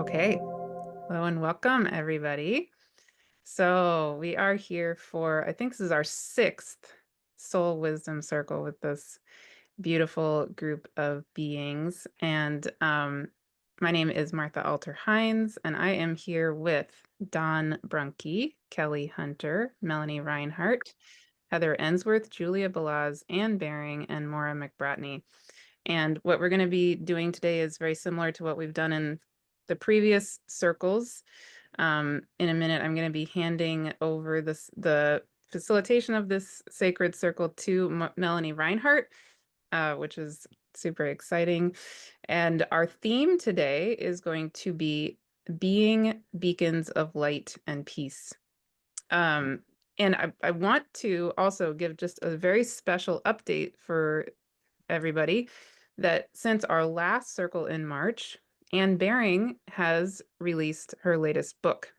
Okay, hello and welcome everybody. So we are here for, I think this is our sixth Soul Wisdom Circle with this beautiful group of beings. And my name is Martha Alter Hines, and I am here with Don Brunke, Kelley Hunter, Melanie Reinhart, Heather Ensworth, Julia Balaz, Ann Baring, and Maura McBratney. And what we're going to be doing today is very similar to what we've done in the previous circles. In a minute, I'm going to be handing over the facilitation of this sacred circle to Melanie Reinhart, which is super exciting. And our theme today is going to be being beacons of light and peace. And I want to also give just a very special update for everybody that since our last circle in March, Ann Baring has released her latest book.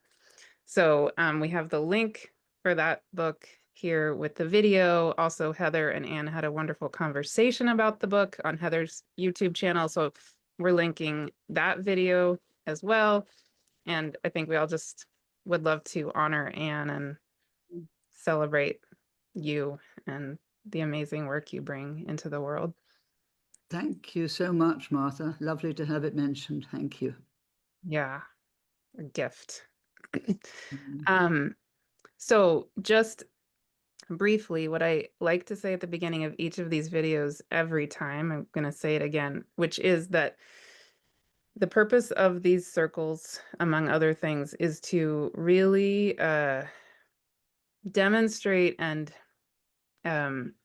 So we have the link for that book here with the video. Also, Heather and Ann had a wonderful conversation about the book on Heather's YouTube channel. So we're linking that video as well. And I think we all just would love to honor Ann and celebrate you and the amazing work you bring into the world. Thank you so much, Martha. Lovely to have it mentioned. Thank you. Yeah, a gift. So just briefly, what I like to say at the beginning of each of these videos every time, I'm going to say it again, which is that the purpose of these circles, among other things, is to really demonstrate and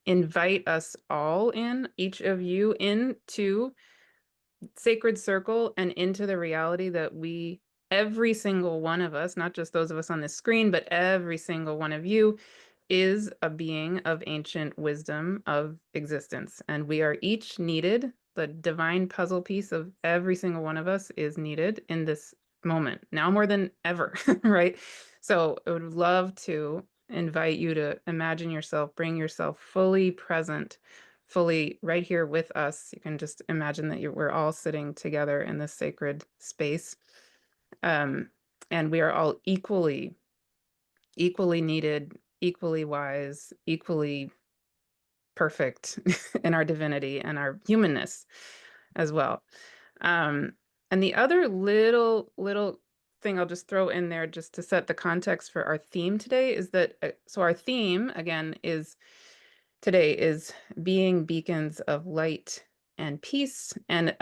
invite us all in, each of you, into sacred circle and into the reality that every single one of us, not just those of us on this screen, but every single one of you is a being of ancient wisdom of existence. And we are each needed. The divine puzzle piece of every single one of us is needed in this moment, now more than ever, right? So I would love to invite you to imagine yourself, bring yourself fully present, fully right here with us. You can just imagine that we're all sitting together in this sacred space. And we are all equally needed, equally wise, equally perfect in our divinity and our humanness as well. And the other little thing I'll just throw in there just to set the context for our theme today is that, so our theme again today is being beacons of light and peace. And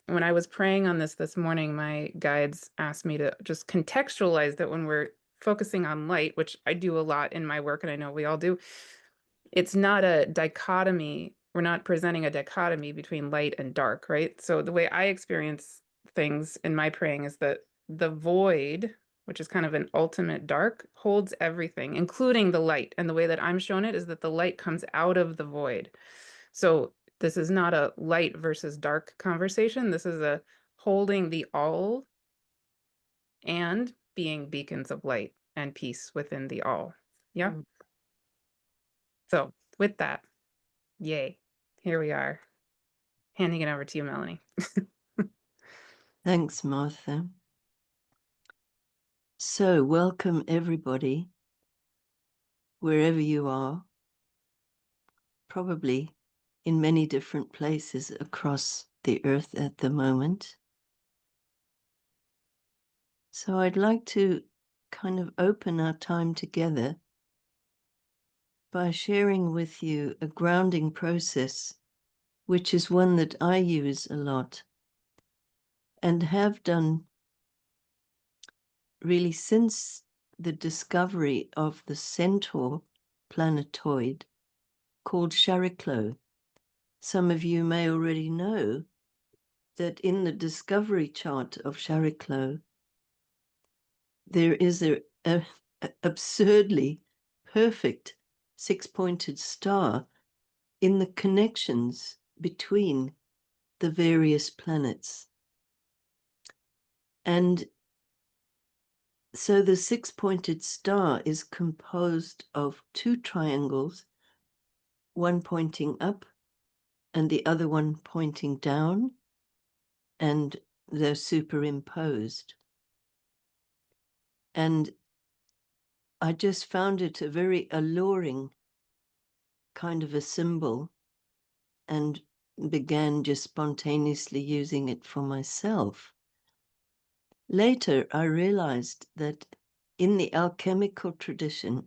when I was praying on this morning, my guides asked me to just contextualize that when we're focusing on light, which I do a lot in my work, and I know we all do, it's not a dichotomy. We're not presenting a dichotomy between light and dark, right? So the way I experience things in my praying is that the void, which is kind of an ultimate dark, holds everything, including the light. And the way that I'm shown it is that the light comes out of the void. So this is not a light versus dark conversation. This is a holding the all and being beacons of light and peace within the all. Yeah. So with that, yay, here we are. Handing it over to you, Melanie. Thanks, Martha. So welcome everybody, wherever you are, probably in many different places across the earth at the moment. So I'd like to kind of open our time together by sharing with you a grounding process, which is one that I use a lot and have done really since the discovery of the centaur planetoid called Chariclo. Some of you may already know that in the discovery chart of Chariclo, there is a absurdly perfect six-pointed star in the connections between the various planets. And so the six-pointed star is composed of two triangles, one pointing up and the other one pointing down. And they're superimposed. And I just found it a very alluring kind of a symbol and began just spontaneously using it for myself. Later, I realized that in the alchemical tradition,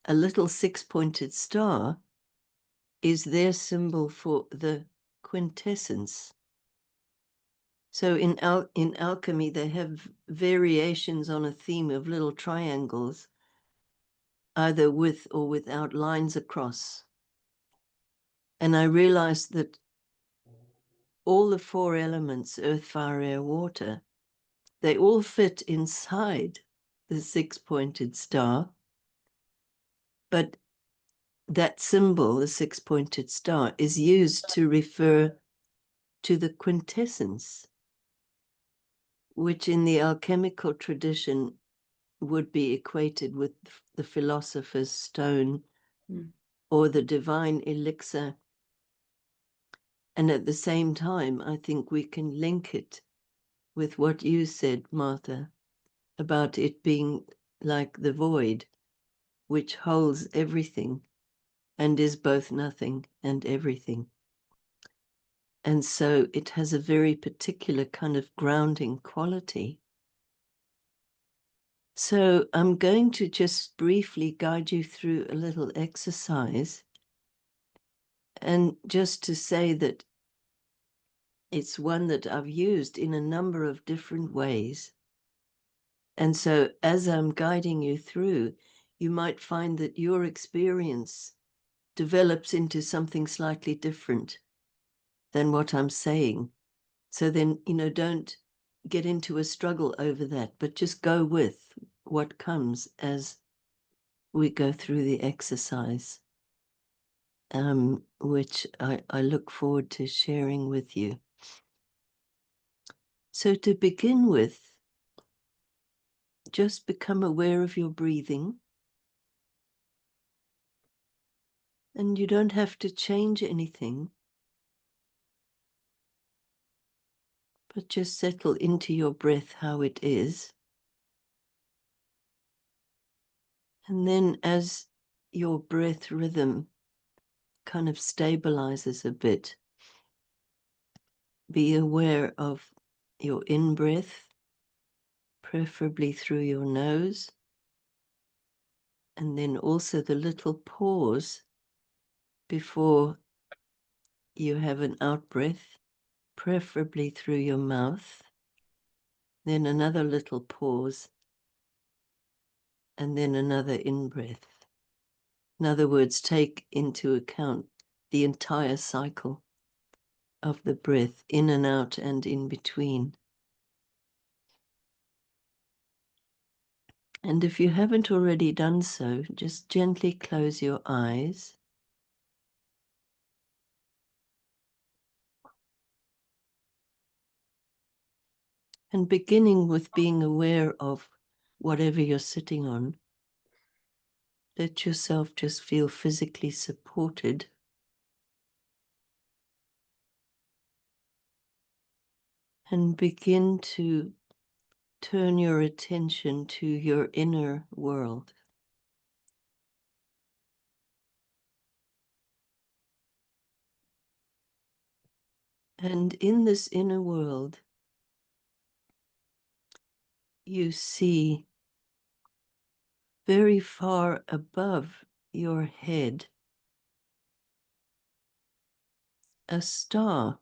a little six-pointed star is their symbol for the quintessence. So in alchemy, they have variations on a theme of little triangles, either with or without lines across. And I realized that all the four elements, earth, fire, air, water, they all fit inside the six-pointed star. But that symbol, the six-pointed star, is used to refer to the quintessence, which in the alchemical tradition would be equated with the philosopher's stone or the divine elixir. And at the same time, I think we can link it with what you said, Martha, about it being like the void, which holds everything and is both nothing and everything. And so it has a very particular kind of grounding quality. So I'm going to just briefly guide you through a little exercise. And just to say that it's one that I've used in a number of different ways. And so as I'm guiding you through, you might find that your experience develops into something slightly different than what I'm saying. So then, don't get into a struggle over that, but just go with what comes as we go through the exercise, which I look forward to sharing with you. So to begin with, just become aware of your breathing. And you don't have to change anything, but just settle into your breath how it is. And then as your breath rhythm kind of stabilizes a bit, be aware of your in-breath, preferably through your nose, and then also the little pause before you have an out-breath, preferably through your mouth, then another little pause, and then another in-breath. In other words, take into account the entire cycle of the breath, in and out and in between. And if you haven't already done so, just gently close your eyes. And beginning with being aware of whatever you're sitting on, let yourself just feel physically supported. And begin to turn your attention to your inner world. And in this inner world, you see very far above your head a star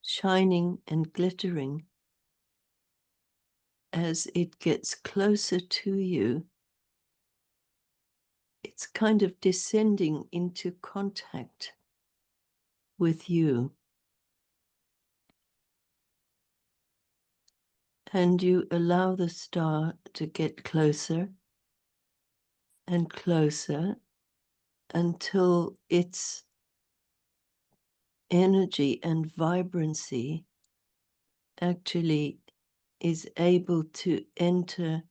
shining and glittering. As it gets closer to you, it's kind of descending into contact with you. And you allow the star to get closer and closer until its energy and vibrancy actually is able to enter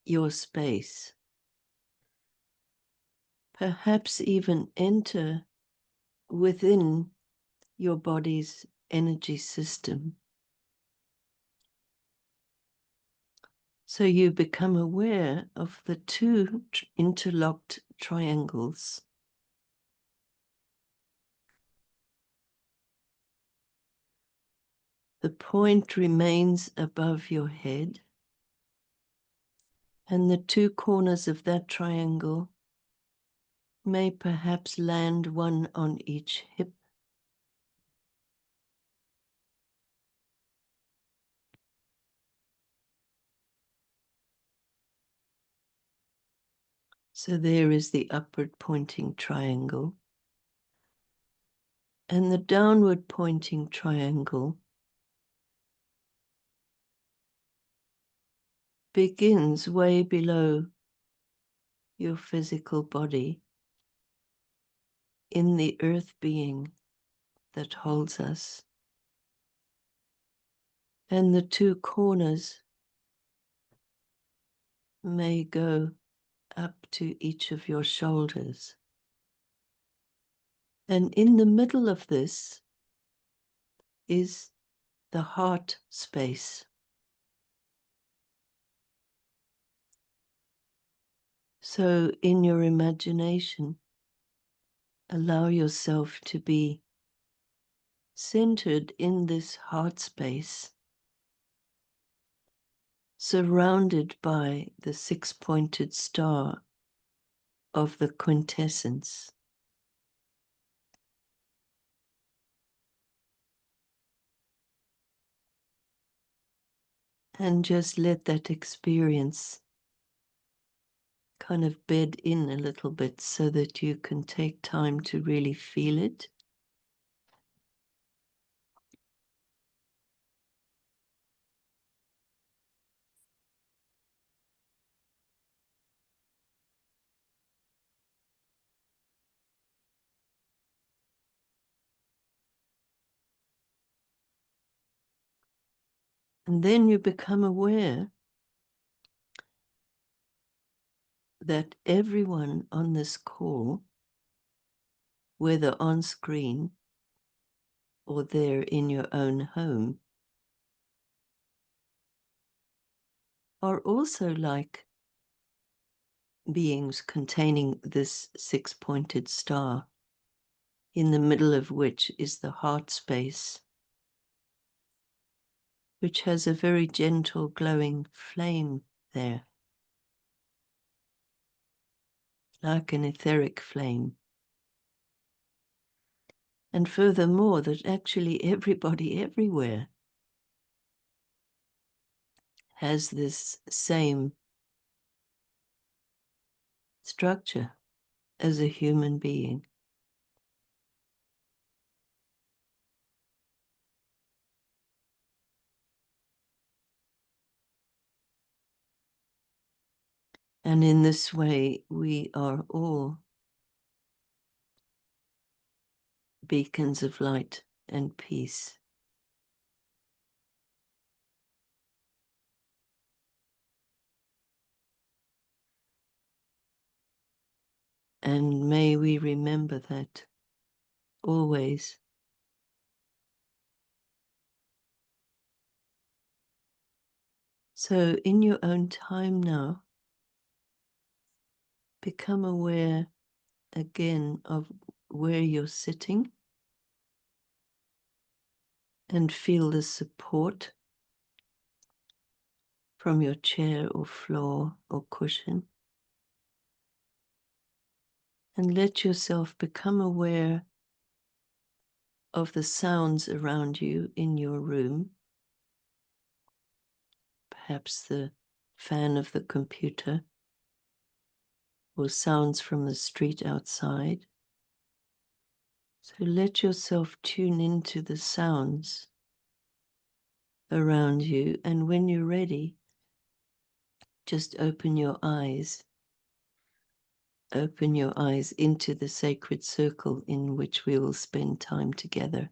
your space. Perhaps even enter within your body's energy system. So you become aware of the two interlocked triangles. The point remains above your head, and the two corners of that triangle may perhaps land one on each hip. So there is the upward pointing triangle, and the downward pointing triangle begins way below your physical body in the earth being that holds us. And the two corners may go up to each of your shoulders. And in the middle of this is the heart space. So in your imagination, allow yourself to be centered in this heart space, surrounded by the six-pointed star of the quintessence. And just let that experience kind of bed in a little bit so that you can take time to really feel it. And then you become aware that everyone on this call, whether on screen or there in your own home, are also like beings containing this six-pointed star, in the middle of which is the heart space, which has a very gentle glowing flame there, like an etheric flame. And furthermore, that actually everybody everywhere has this same structure as a human being. And in this way, we are all beacons of light and peace. And may we remember that always. So in your own time now, become aware again of where you're sitting and feel the support from your chair or floor or cushion. And let yourself become aware of the sounds around you in your room, perhaps the fan of the computer or sounds from the street outside. So let yourself tune into the sounds around you, and when you're ready, just open your eyes. Open your eyes into the sacred circle in which we will spend time together.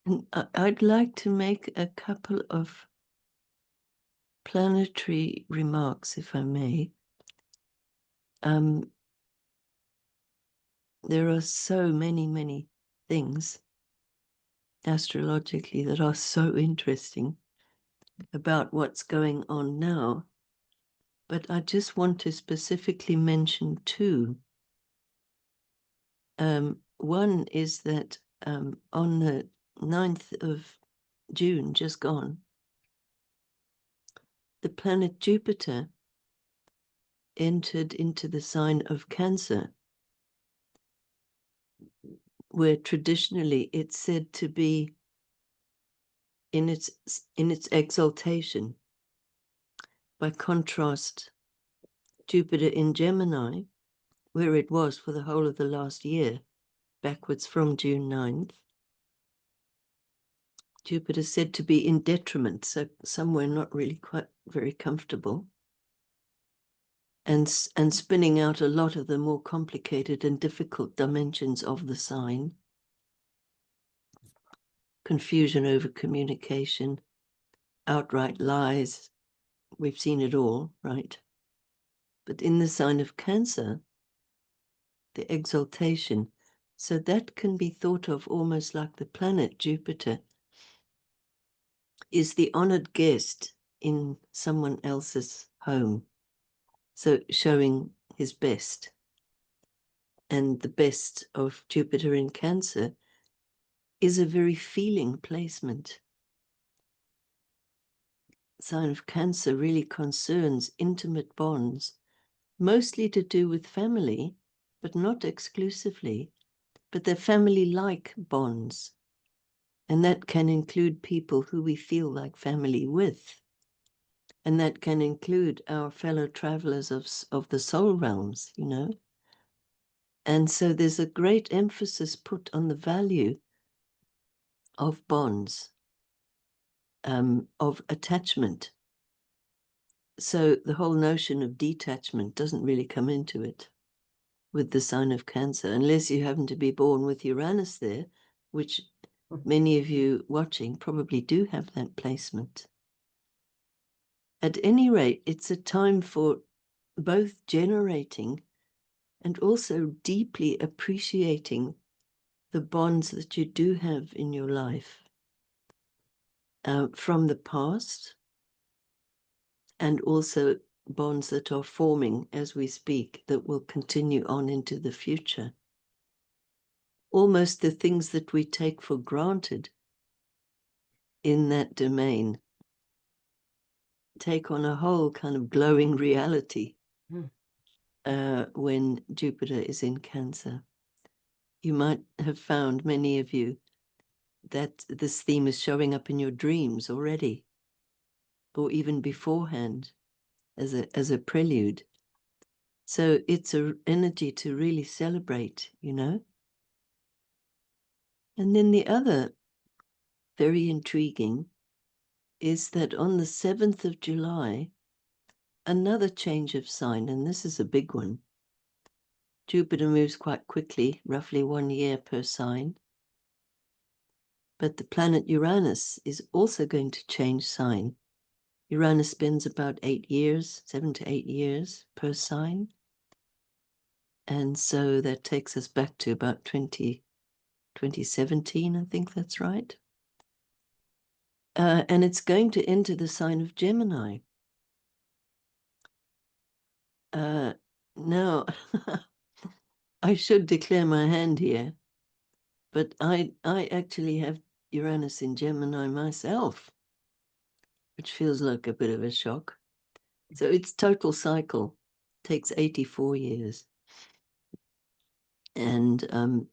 And I'd like to make a couple of planetary remarks, if I may. There are so many things astrologically that are so interesting about what's going on now. But I just want to specifically mention two. One is that on the 9th of June, just gone, the planet Jupiter entered into the sign of Cancer, where traditionally it's said to be in its exaltation. By contrast, Jupiter in Gemini, where it was for the whole of the last year, backwards from June 9th, Jupiter said to be in detriment, so somewhere not really quite very comfortable, and spinning out a lot of the more complicated and difficult dimensions of the sign. Confusion over communication, outright lies. We've seen it all, right? But in the sign of Cancer, the exaltation, so that can be thought of almost like the planet Jupiter is the honored guest in someone else's home. So showing his best. And the best of Jupiter in Cancer is a very feeling placement. Sign of Cancer really concerns intimate bonds, mostly to do with family, but not exclusively, but they're family-like bonds. And that can include people who we feel like family with. And that can include our fellow travelers of the soul realms, you know. And so there's a great emphasis put on the value of bonds, of attachment. So the whole notion of detachment doesn't really come into it with the sign of Cancer, unless you happen to be born with Uranus there, which many of you watching probably do have that placement. At any rate, it's a time for both generating and also deeply appreciating the bonds that you do have in your life from the past, and also bonds that are forming as we speak that will continue on into the future. Almost the things that we take for granted in that domain take on a whole kind of glowing reality when Jupiter is in Cancer. You might have found, many of you, that this theme is showing up in your dreams already, or even beforehand as a prelude. So it's an energy to really celebrate, you know. And then the other very intriguing is that on the 7th of July, another change of sign, and this is a big one. Jupiter moves quite quickly, roughly 1 year per sign. But the planet Uranus is also going to change sign. Uranus spends about 8 years, 7 to 8 years per sign. And so that takes us back to about 2017, I think that's right. And it's going to enter the sign of Gemini. Now, I should declare my hand here, but I actually have Uranus in Gemini myself, which feels like a bit of a shock. So its total cycle takes 84 years. And I'm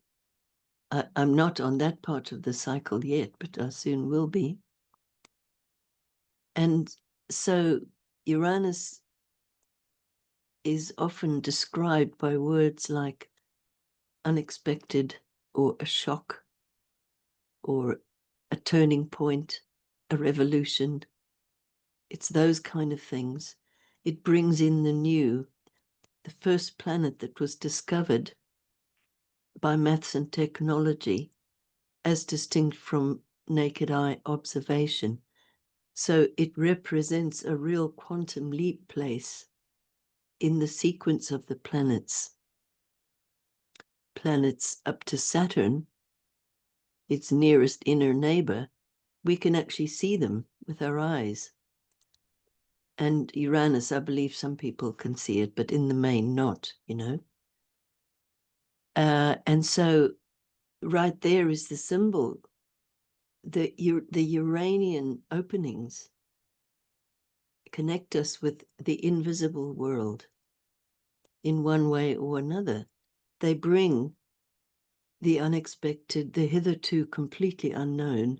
not on that part of the cycle yet, but I soon will be. And so Uranus is often described by words like unexpected, or a shock, or a turning point, a revolution. It's those kind of things. It brings in the new, the first planet that was discovered by maths and technology, as distinct from naked eye observation. So it represents a real quantum leap place in the sequence of the planets. Planets up to Saturn, its nearest inner neighbor, we can actually see them with our eyes. And Uranus, I believe some people can see it, but in the main not, you know. And so right there is the symbol. The Uranian openings connect us with the invisible world in one way or another. They bring the unexpected, the hitherto completely unknown.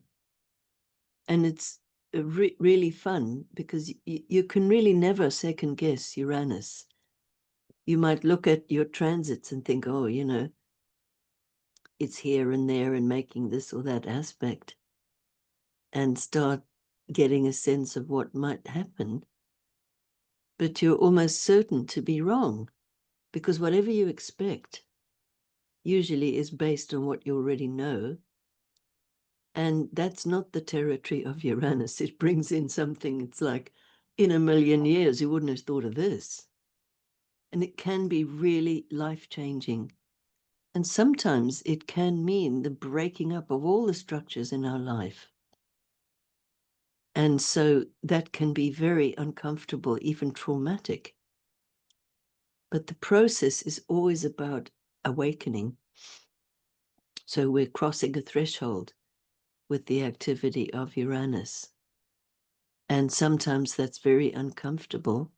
And it's really fun because you can really never second guess Uranus. You might look at your transits and think, oh, you know, it's here and there and making this or that aspect, and start getting a sense of what might happen. But you're almost certain to be wrong, because whatever you expect usually is based on what you already know. And that's not the territory of Uranus. It brings in something, it's like, in a million years, you wouldn't have thought of this. And it can be really life-changing. And sometimes it can mean the breaking up of all the structures in our life. And so that can be very uncomfortable, even traumatic. But the process is always about awakening. So we're crossing a threshold with the activity of Uranus. And sometimes that's very uncomfortable.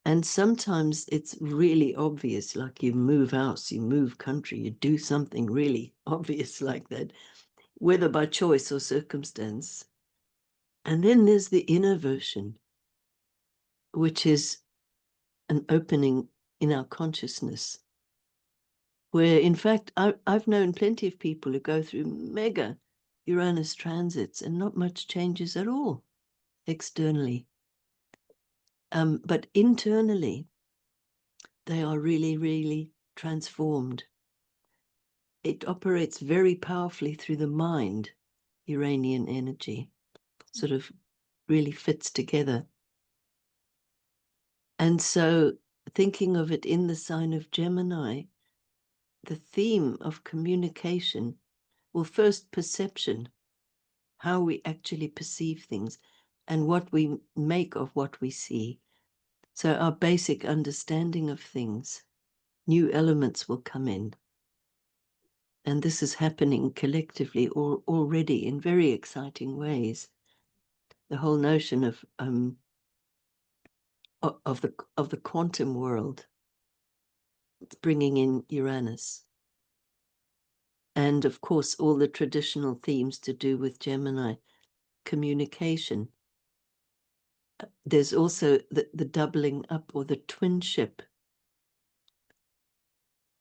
And sometimes it's really obvious, like you move house, you move country, you do something really obvious like that, whether by choice or circumstance. And then there's the inner version, which is an opening in our consciousness, where, in fact, I've known plenty of people who go through mega Uranus transits and not much changes at all externally. But internally, they are really, really transformed. It operates very powerfully through the mind, Uranian energy, sort of really fits together. And so thinking of it in the sign of Gemini, the theme of communication, well, first perception, how we actually perceive things and what we make of what we see. So our basic understanding of things, new elements will come in. And this is happening collectively or already in very exciting ways. The whole notion of the quantum world, bringing in Uranus. And of course, all the traditional themes to do with Gemini, communication. There's also the doubling up or the twinship.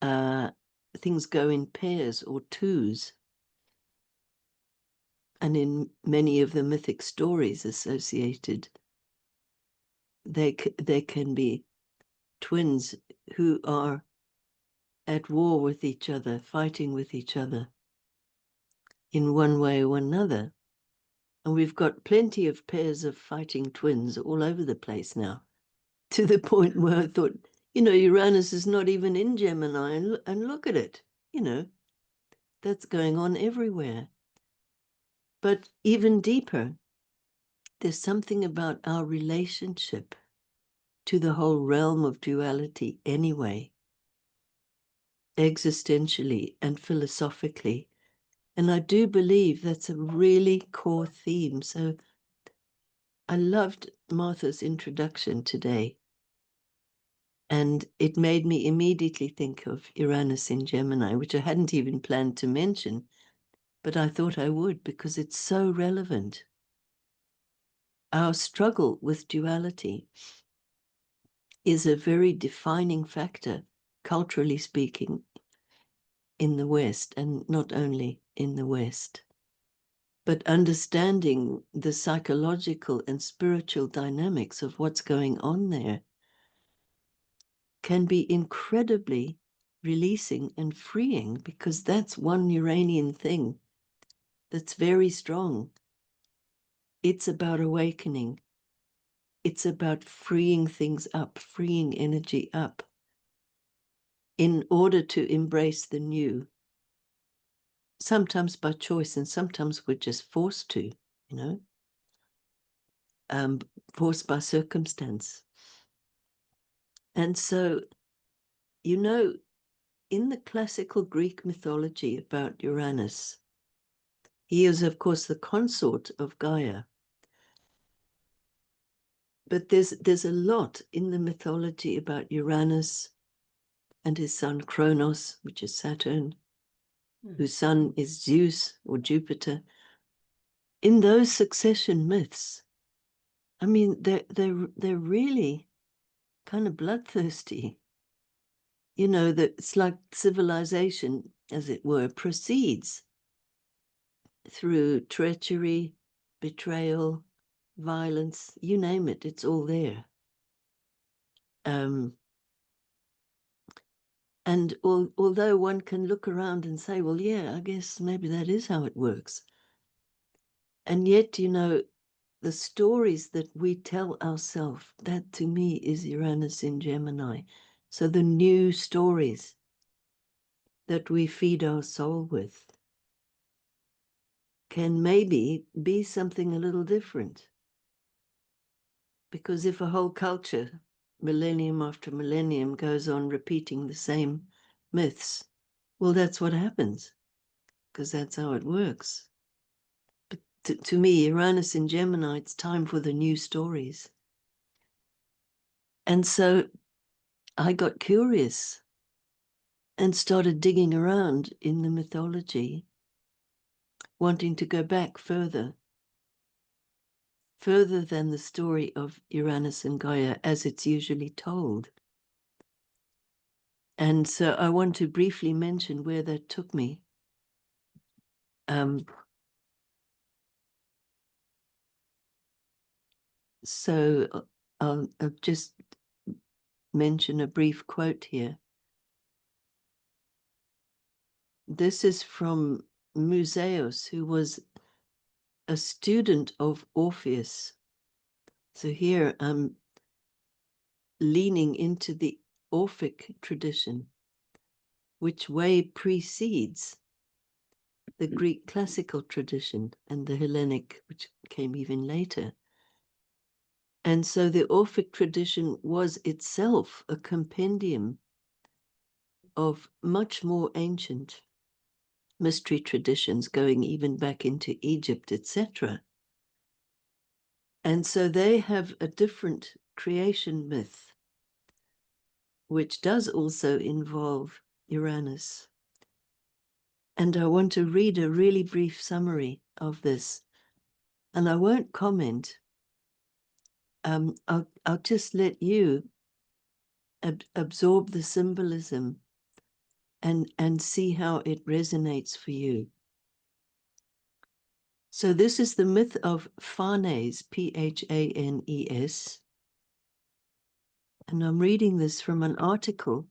Things go in pairs or twos. And in many of the mythic stories associated, there can be twins who are at war with each other, fighting with each other in one way or another. And we've got plenty of pairs of fighting twins all over the place now, to the point where I thought, you know, Uranus is not even in Gemini, and look at it, you know, that's going on everywhere. But even deeper, there's something about our relationship to the whole realm of duality anyway, existentially and philosophically. And I do believe that's a really core theme. So I loved Martha's introduction today. And it made me immediately think of Uranus in Gemini, which I hadn't even planned to mention, but I thought I would because it's so relevant. Our struggle with duality is a very defining factor, culturally speaking, in the West, and not only in the West. But understanding the psychological and spiritual dynamics of what's going on there can be incredibly releasing and freeing, because that's one Uranian thing that's very strong. It's about awakening. It's about freeing things up, freeing energy up in order to embrace the new. Sometimes by choice, and sometimes we're just forced to, forced by circumstance. And so, in the classical Greek mythology about Uranus, he is, of course, the consort of Gaia. But there's a lot in the mythology about Uranus and his son Kronos, which is Saturn, whose son is Zeus or Jupiter. In those succession myths, I mean, they're really kind of bloodthirsty. That it's like civilization, as it were, proceeds through treachery, betrayal, violence, you name it, it's all there. And although one can look around and say, well, yeah, I guess maybe that is how it works. And yet, the stories that we tell ourselves, that to me is Uranus in Gemini. So the new stories that we feed our soul with can maybe be something a little different. Because if a whole culture, millennium after millennium, goes on repeating the same myths, well, that's what happens, because that's how it works. But to me, Uranus in Gemini, it's time for the new stories. And so I got curious and started digging around in the mythology, wanting to go back further than the story of Uranus and Gaia as it's usually told. And so I want to briefly mention where that took me. So I'll just mention a brief quote here. This is from Musaeus, who was a student of Orpheus. So here I'm leaning into the Orphic tradition, which way precedes the Greek classical tradition and the Hellenic, which came even later. And so the Orphic tradition was itself a compendium of much more ancient mystery traditions going even back into Egypt, etc. And so they have a different creation myth, which does also involve Uranus. And I want to read a really brief summary of this. And I won't comment. I'll just let you absorb the symbolism and see how it resonates for you. So this is the myth of Phanes, Phanes. And I'm reading this from an article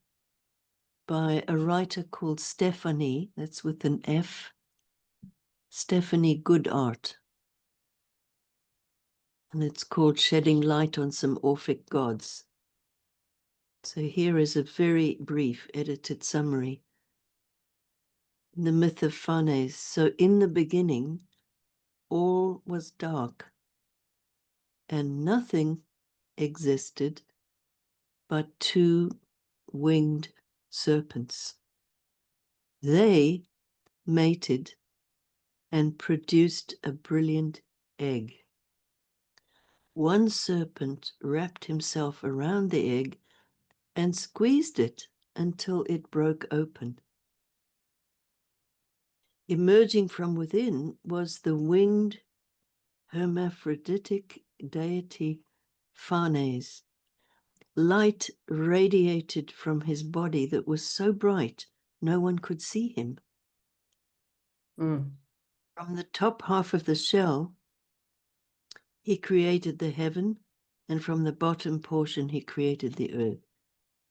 by a writer called Stephanie, that's with an F, Stephanie Goodart. And it's called Shedding Light on Some Orphic Gods. So here is a very brief edited summary. The myth of Phanes. So in the beginning, all was dark, and nothing existed but two winged serpents. They mated and produced a brilliant egg. One serpent wrapped himself around the egg and squeezed it until it broke open. Emerging from within was the winged hermaphroditic deity Phanes. Light radiated from his body that was so bright no one could see him. From the top half of the shell, he created the heaven, and from the bottom portion he created the earth.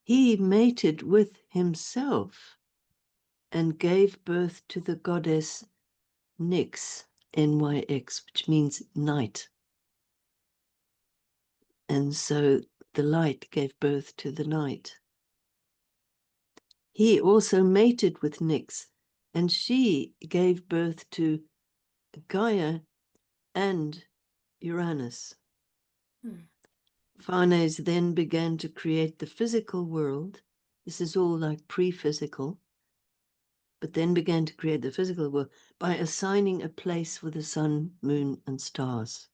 He mated with himself and gave birth to the goddess Nyx, NYX, which means night. And so the light gave birth to the night. He also mated with Nyx, and she gave birth to Gaia and Uranus. Farnes then began to create the physical world. This is all like pre-physical, but then began to create the physical world by assigning a place for the sun, moon, and stars.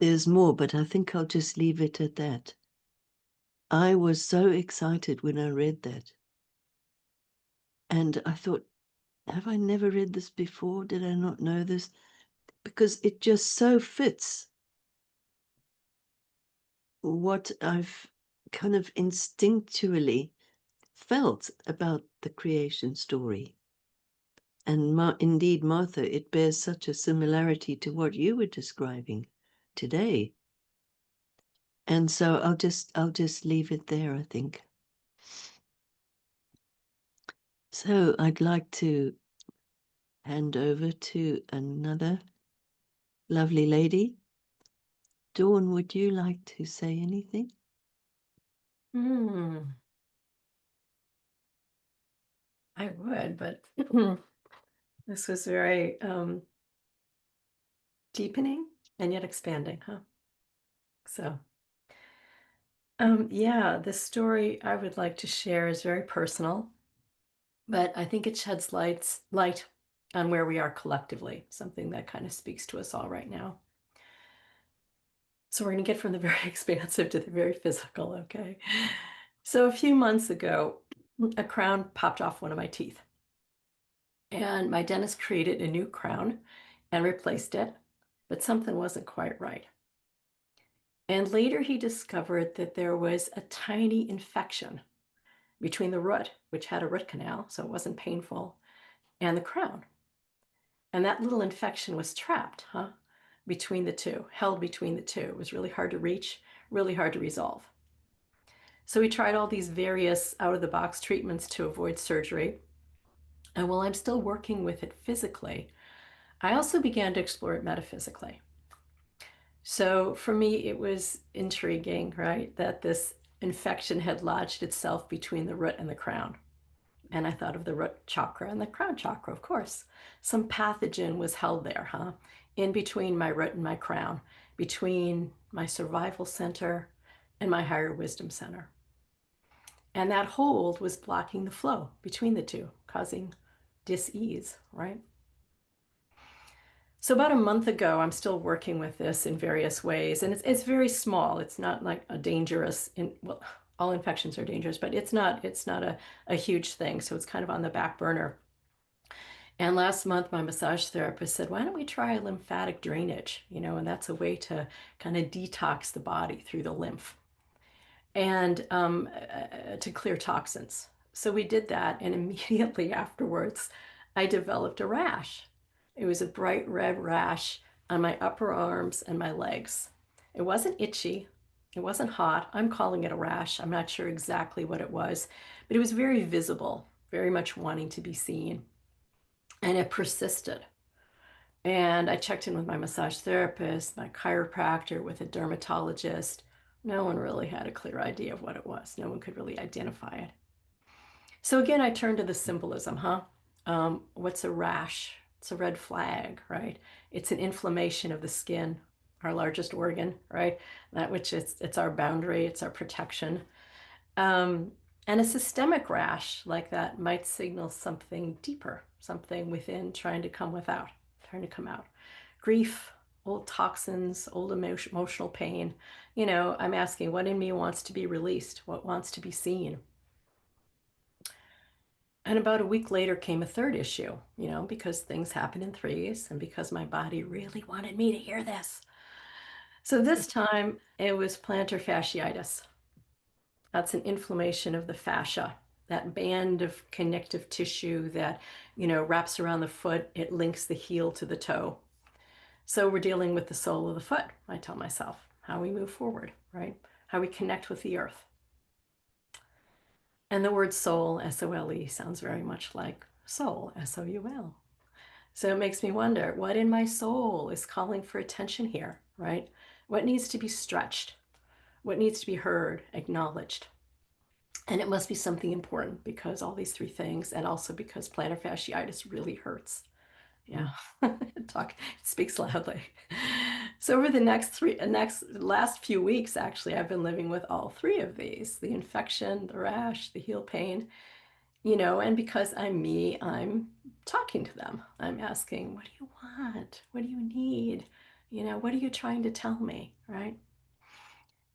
There's more, but I think I'll just leave it at that. I was so excited when I read that. And I thought, have I never read this before? Did I not know this? Because it just so fits what I've kind of instinctually felt about the creation story. And indeed, Martha, it bears such a similarity to what you were describing today. And so I'll just leave it there, I think. So I'd like to hand over to another lovely lady. Dawn, would you like to say anything? I would, but this was very deepening and yet expanding, huh? So, yeah, the story I would like to share is very personal, but I think it sheds light on where we are collectively, something that kind of speaks to us all right now. So we're going to get from the very expansive to the very physical, okay? So a few months ago, a crown popped off one of my teeth. And my dentist created a new crown and replaced it, but something wasn't quite right. And later he discovered that there was a tiny infection between the root, which had a root canal, so it wasn't painful, and the crown. And that little infection was trapped, between the two, held between the two. It was really hard to reach, really hard to resolve. So we tried all these various out-of-the-box treatments to avoid surgery. And while I'm still working with it physically, I also began to explore it metaphysically. So for me, it was intriguing, right, that this infection had lodged itself between the root and the crown. And I thought of the root chakra and the crown chakra, of course. Some pathogen was held there, in between my root and my crown, between my survival center and my higher wisdom center. And that hold was blocking the flow between the two, causing dis-ease, right? So about a month ago, I'm still working with this in various ways, and it's very small. It's not like a dangerous, well, all infections are dangerous, but it's not a huge thing. So it's kind of on the back burner. And last month, my massage therapist said, why don't we try lymphatic drainage? And that's a way to kind of detox the body through the lymph and to clear toxins. So we did that, and immediately afterwards, I developed a rash. It was a bright red rash on my upper arms and my legs. It wasn't itchy. It wasn't hot. I'm calling it a rash. I'm not sure exactly what it was, but it was very visible, very much wanting to be seen. And it persisted. And I checked in with my massage therapist, my chiropractor, with a dermatologist. No one really had a clear idea of what it was. No one could really identify it. So again, I turned to the symbolism, what's a rash? It's a red flag, right? It's an inflammation of the skin, our largest organ, right? That which it's our boundary, it's our protection. And a systemic rash like that might signal something deeper, something within trying to come out. Grief, old toxins, old emotional pain. I'm asking what in me wants to be released, what wants to be seen. And about a week later came a third issue, because things happen in threes and because my body really wanted me to hear this. So this time it was plantar fasciitis. That's an inflammation of the fascia, that band of connective tissue that, wraps around the foot. It links the heel to the toe. So we're dealing with the sole of the foot, I tell myself, how we move forward, right? How we connect with the earth. And the word soul, S-O-L-E, sounds very much like soul, S-O-U-L. So it makes me wonder, what in my soul is calling for attention here, right? What needs to be stretched? What needs to be heard, acknowledged? And it must be something important, because all these three things, and also because plantar fasciitis really hurts. Yeah, it speaks loudly. So over the last few weeks, actually, I've been living with all three of these: the infection, the rash, the heel pain, and because I'm me, I'm talking to them. I'm asking, what do you want? What do you need? What are you trying to tell me, right?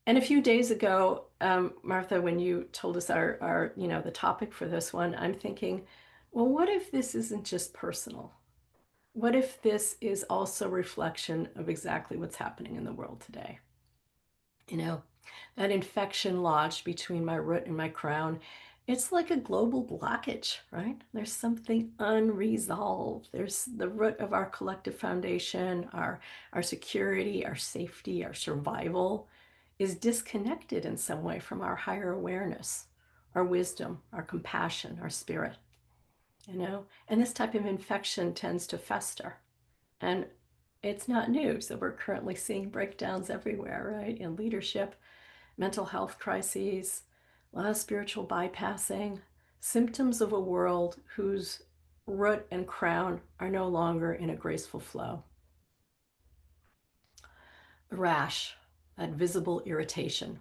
And a few days ago, Martha, when you told us the topic for this one, I'm thinking, well, what if this isn't just personal? What if this is also a reflection of exactly what's happening in the world today? That infection lodged between my root and my crown, it's like a global blockage, right? There's something unresolved. There's the root of our collective foundation, our security, our safety, our survival is disconnected in some way from our higher awareness, our wisdom, our compassion, our spirit, and this type of infection tends to fester. And it's not new. So we're currently seeing breakdowns everywhere, right? In leadership, mental health crises, a lot of spiritual bypassing, symptoms of a world whose root and crown are no longer in a graceful flow. The rash, that visible irritation.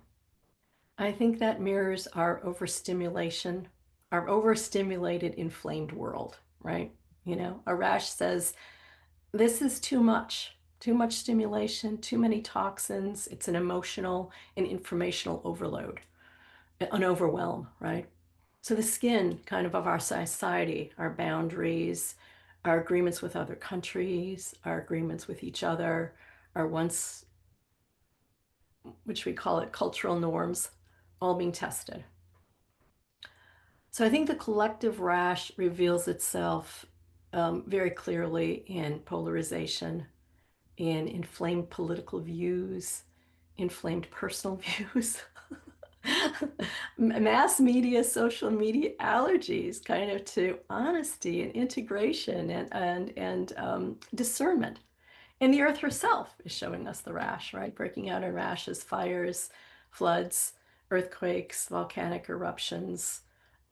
I think that mirrors our overstimulation, our overstimulated, inflamed world, right? A rash says, this is too much stimulation, too many toxins. It's an emotional and informational overload, an overwhelm, right? So the skin kind of our society, our boundaries, our agreements with other countries, our agreements with each other, our once, which we call it cultural norms, all being tested. So I think the collective rash reveals itself very clearly in polarization, in inflamed political views, inflamed personal views, mass media, social media allergies, kind of to honesty and integration and discernment. And the earth herself is showing us the rash, right? Breaking out in rashes, fires, floods, earthquakes, volcanic eruptions.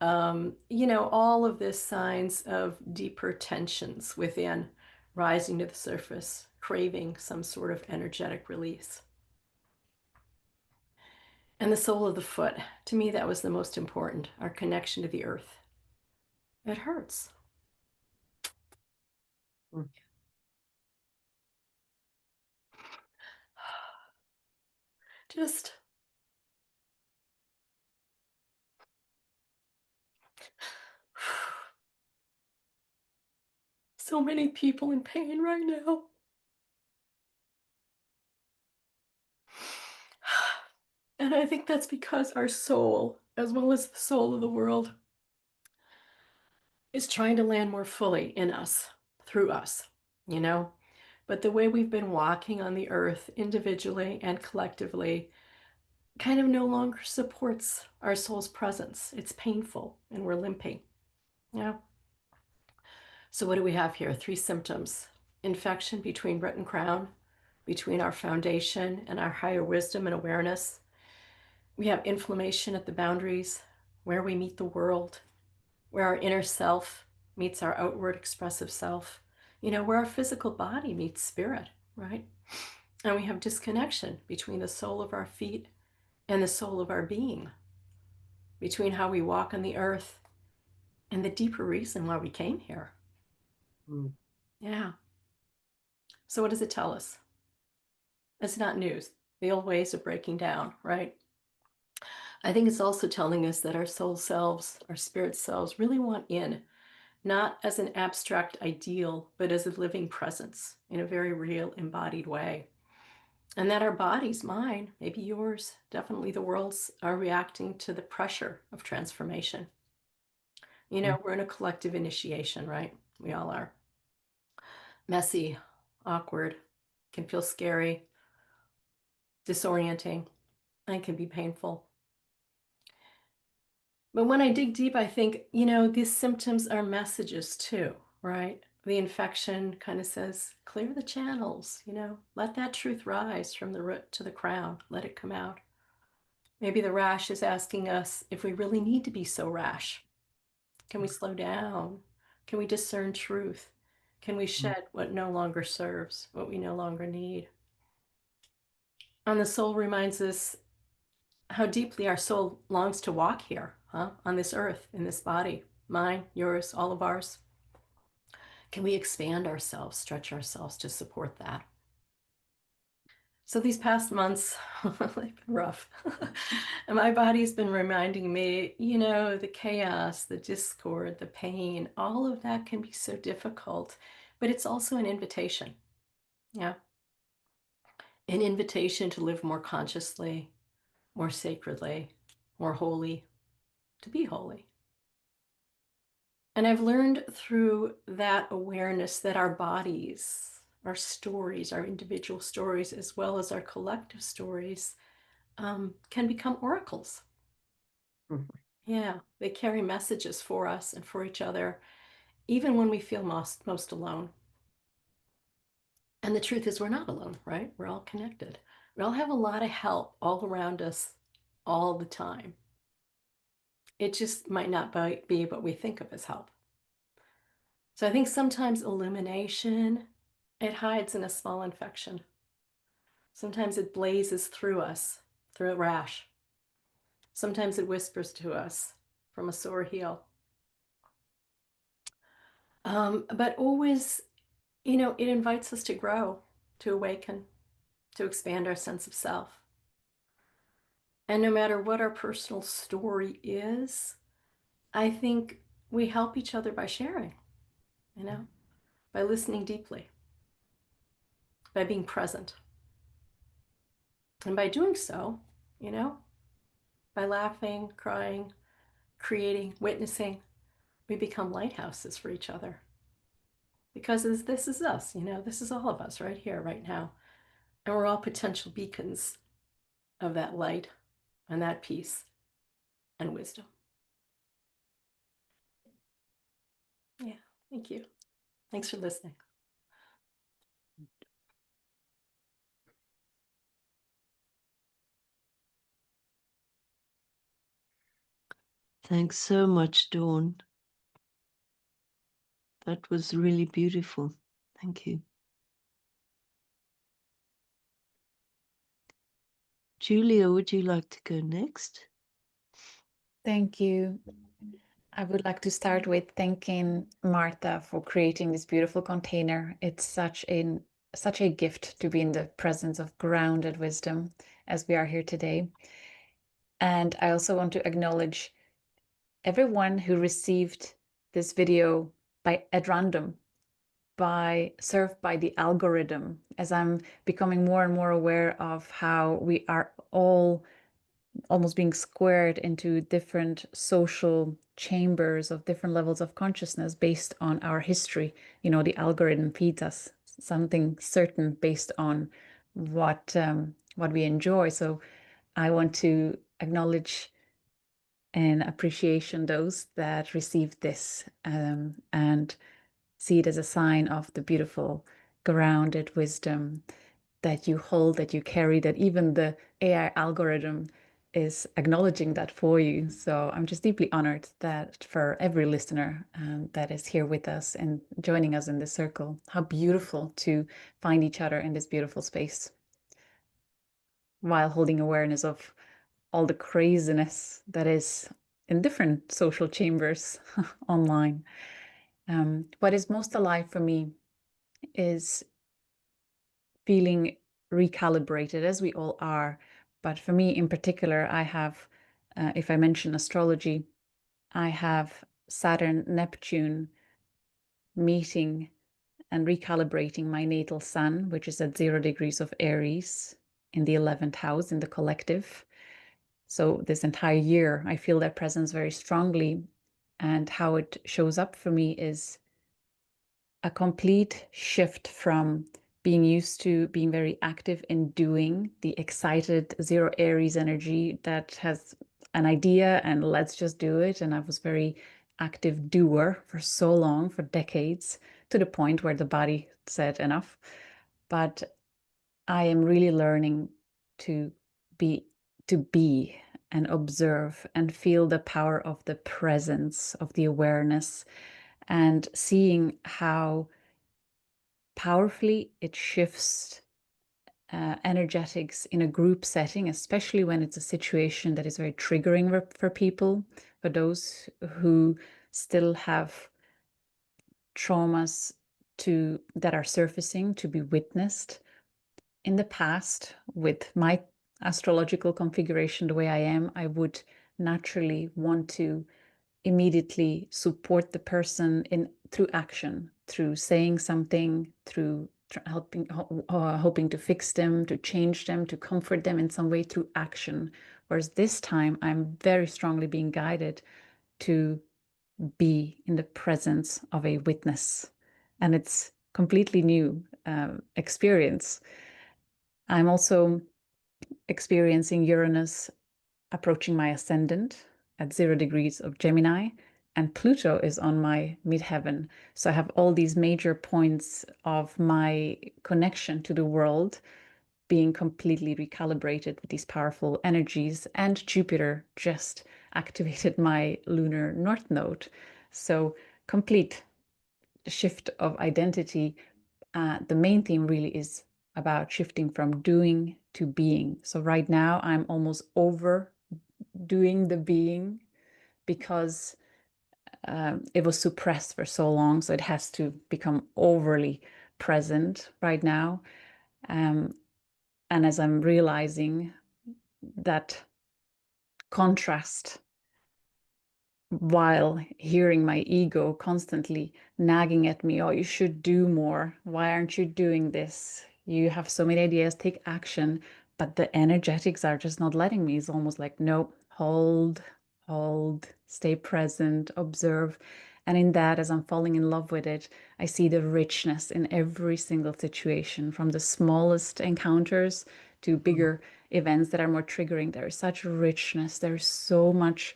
All of this signs of deeper tensions within, rising to the surface, craving some sort of energetic release. And the sole of the foot, to me, that was the most important, our connection to the earth. It hurts. Just so many people in pain right now. And I think that's because our soul, as well as the soul of the world, is trying to land more fully in us, through us, But the way we've been walking on the earth individually and collectively kind of no longer supports our soul's presence. It's painful and we're limping. So what do we have here? 3 symptoms: infection between root and crown, between our foundation and our higher wisdom and awareness. We have inflammation at the boundaries, where we meet the world, where our inner self meets our outward expressive self, where our physical body meets spirit, right? And we have disconnection between the sole of our feet and the soul of our being, between how we walk on the earth and the deeper reason why we came here. Yeah. So what does it tell us? It's not news. The old ways of breaking down, right? I think it's also telling us that our soul selves, our spirit selves, really want in, not as an abstract ideal, but as a living presence in a very real, embodied way. And that our bodies, mine, maybe yours, definitely the world's, are reacting to the pressure of transformation. We're in a collective initiation, right? We all are. Messy, awkward, can feel scary, disorienting, and can be painful. But when I dig deep, I think, you know, these symptoms are messages too, right? The infection kind of says, clear the channels, you know, let that truth rise from the root to the crown, let it come out. Maybe the rash is asking us if we really need to be so rash. Can we slow down? Can we discern truth? Can we shed what no longer serves, what we no longer need? And the soul reminds us how deeply our soul longs to walk here, on this earth, in this body, mine, yours, all of ours. Can we expand ourselves, stretch ourselves to support that? So these past months, they've been rough. And my body's been reminding me, you know, the chaos, the discord, the pain, all of that can be so difficult, but it's also an invitation. Yeah. An invitation to live more consciously, more sacredly, more holy, to be holy. And I've learned through that awareness that our bodies, our stories, our individual stories, as well as our collective stories, can become oracles. Yeah, they carry messages for us and for each other, even when we feel most alone. And the truth is, we're not alone, right? We're all connected. We all have a lot of help all around us all the time. It just might not be what we think of as help. So I think sometimes illumination, it hides in a small infection. Sometimes it blazes through us, through a rash. Sometimes it whispers to us from a sore heel. But always, you know, it invites us to grow, to awaken, to expand our sense of self. And no matter what our personal story is, I think we help each other by sharing, you know, by listening deeply, by being present. And by doing so, you know, by laughing, crying, creating, witnessing, we become lighthouses for each other. Because this is us, you know, this is all of us right here, right now. And we're all potential beacons of that light and that peace and wisdom. Yeah, thank you. Thanks for listening. Thanks so much, Dawn. That was really beautiful. Thank you. Julia, would you like to go next? Thank you. I would like to start with thanking Martha for creating this beautiful container. It's such a gift to be in the presence of grounded wisdom as we are here today. And I also want to acknowledge everyone who received this video at random, served by the algorithm, as I'm becoming more and more aware of how we are all almost being squared into different social chambers of different levels of consciousness based on our history. You know, the algorithm feeds us something certain based on what we enjoy. So I want to acknowledge and appreciation those that received this, and see it as a sign of the beautiful grounded wisdom that you hold, that you carry, that even the AI algorithm is acknowledging that for you. So I'm just deeply honored that for every listener that is here with us and joining us in this circle, how beautiful to find each other in this beautiful space while holding awareness of all the craziness that is in different social chambers online. What is most alive for me is feeling recalibrated, as we all are. But for me in particular, I have, if I mention astrology, I have Saturn, Neptune meeting and recalibrating my natal sun, which is at 0 degrees of Aries in the 11th house in the collective. So this entire year, I feel that presence very strongly. And how it shows up for me is a complete shift from being used to being very active in doing, the excited 0 Aries energy that has an idea and let's just do it. And I was very active doer for so long, for decades, to the point where the body said enough. But I am really learning to be and observe and feel the power of the presence, of the awareness, and seeing how powerfully it shifts energetics in a group setting, especially when it's a situation that is very triggering for people, for those who still have traumas that are surfacing to be witnessed. In the past, with my astrological configuration the way I am, I would naturally want to immediately support the person through action, through saying something, through hoping to fix them, to change them, to comfort them in some way through action. Whereas this time, I'm very strongly being guided to be in the presence of a witness, and it's completely new experience. I'm also experiencing Uranus approaching my ascendant at 0 degrees of Gemini, and Pluto is on my midheaven. So I have all these major points of my connection to the world being completely recalibrated with these powerful energies, and Jupiter just activated my lunar north node. So complete shift of identity. The main theme really is about shifting from doing to being. So right now I'm almost over doing the being because it was suppressed for so long. So it has to become overly present right now. And as I'm realizing that contrast, while hearing my ego constantly nagging at me, oh, you should do more. Why aren't you doing this? You have so many ideas, take action. But the energetics are just not letting me. It's almost like, nope, hold, stay present, observe. And in that, as I'm falling in love with it, I see the richness in every single situation, from the smallest encounters to bigger events that are more triggering. There is such richness. There's so much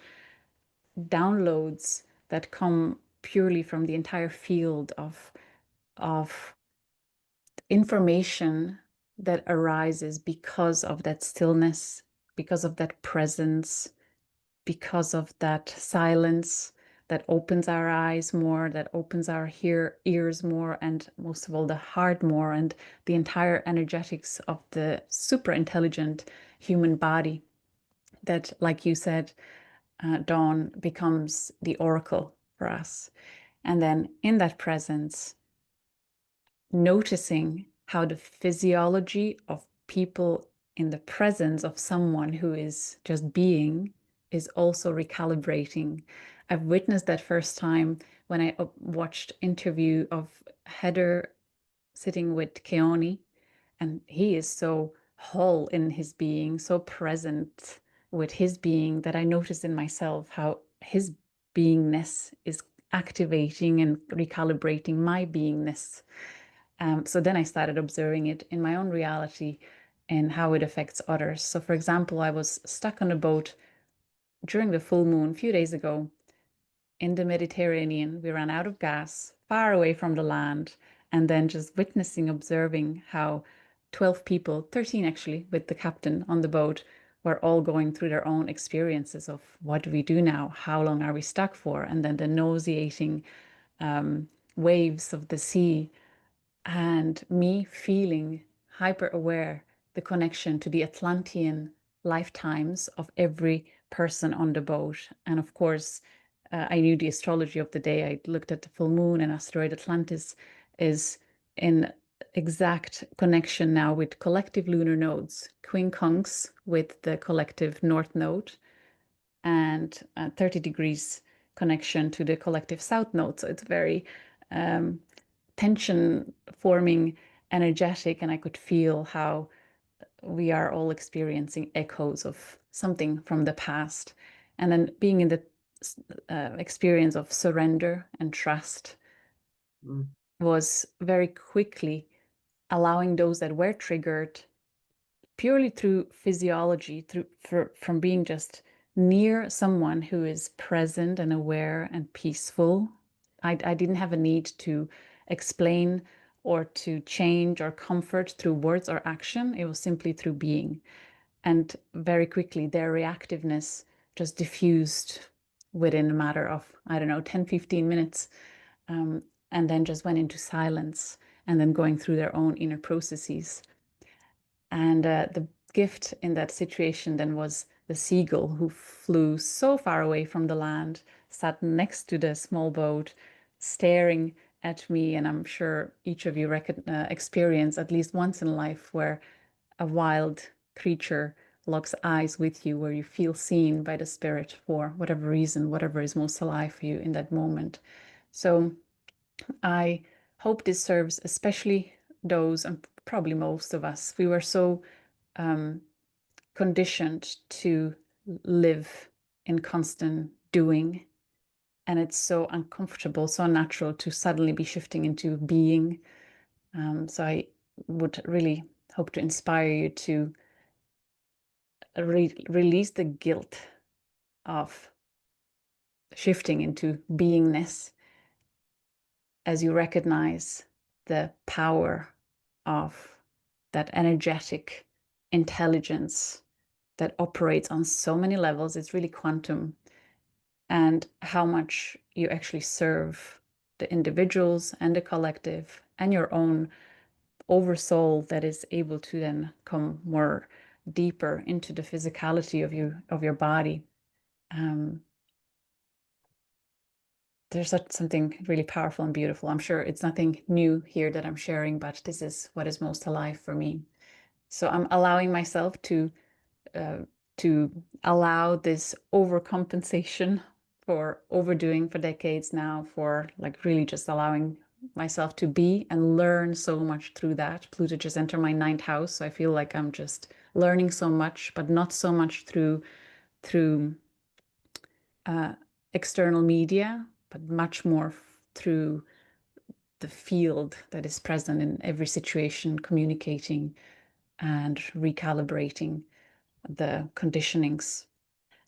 downloads that come purely from the entire field of information that arises because of that stillness, because of that presence, because of that silence that opens our eyes more, that opens our ears more, and most of all the heart more, and the entire energetics of the super intelligent human body that, like you said, Dawn, becomes the oracle for us. And then in that presence, noticing how the physiology of people in the presence of someone who is just being is also recalibrating. I've witnessed that first time when I watched interview of Heather sitting with Keone, and he is so whole in his being, so present with his being, that I notice in myself how his beingness is activating and recalibrating my beingness. So then I started observing it in my own reality and how it affects others. So for example, I was stuck on a boat during the full moon a few days ago in the Mediterranean. We ran out of gas, far away from the land, and then just witnessing, observing how 12 people, 13 actually, with the captain on the boat, were all going through their own experiences of what do we do now? How long are we stuck for? And then the nauseating waves of the sea, and me feeling hyper aware the connection to the Atlantean lifetimes of every person on the boat. And of course, I knew the astrology of the day. I looked at the full moon, and asteroid Atlantis is in exact connection now with collective lunar nodes, quincunx with the collective north node, and 30 degrees connection to the collective south node. So it's very tension forming, energetic, and I could feel how we are all experiencing echoes of something from the past. And then being in the experience of surrender and trust was very quickly allowing those that were triggered purely through physiology, from being just near someone who is present and aware and peaceful. I didn't have a need to explain or to change or comfort through words or action. It was simply through being. And very quickly, their reactiveness just diffused within a matter of, I don't know, 10, 15 minutes, and then just went into silence and then going through their own inner processes. And the gift in that situation then was the seagull who flew so far away from the land, sat next to the small boat, staring at me. And I'm sure each of you experience at least once in life where a wild creature locks eyes with you, where you feel seen by the spirit for whatever reason, whatever is most alive for you in that moment. So I hope this serves especially those, and probably most of us. We were so conditioned to live in constant doing, and it's so uncomfortable, so unnatural to suddenly be shifting into being. So I would really hope to inspire you to release the guilt of shifting into beingness as you recognize the power of that energetic intelligence that operates on so many levels. It's really quantum, and how much you actually serve the individuals and the collective and your own oversoul that is able to then come more deeper into the physicality of your body. There's something really powerful and beautiful. I'm sure it's nothing new here that I'm sharing, but this is what is most alive for me. So I'm allowing myself to allow this overcompensation for overdoing for decades now, for like really just allowing myself to be and learn so much through that. Pluto just entered my 9th house, so I feel like I'm just learning so much, but not so much through external media, but much more through the field that is present in every situation, communicating and recalibrating the conditionings.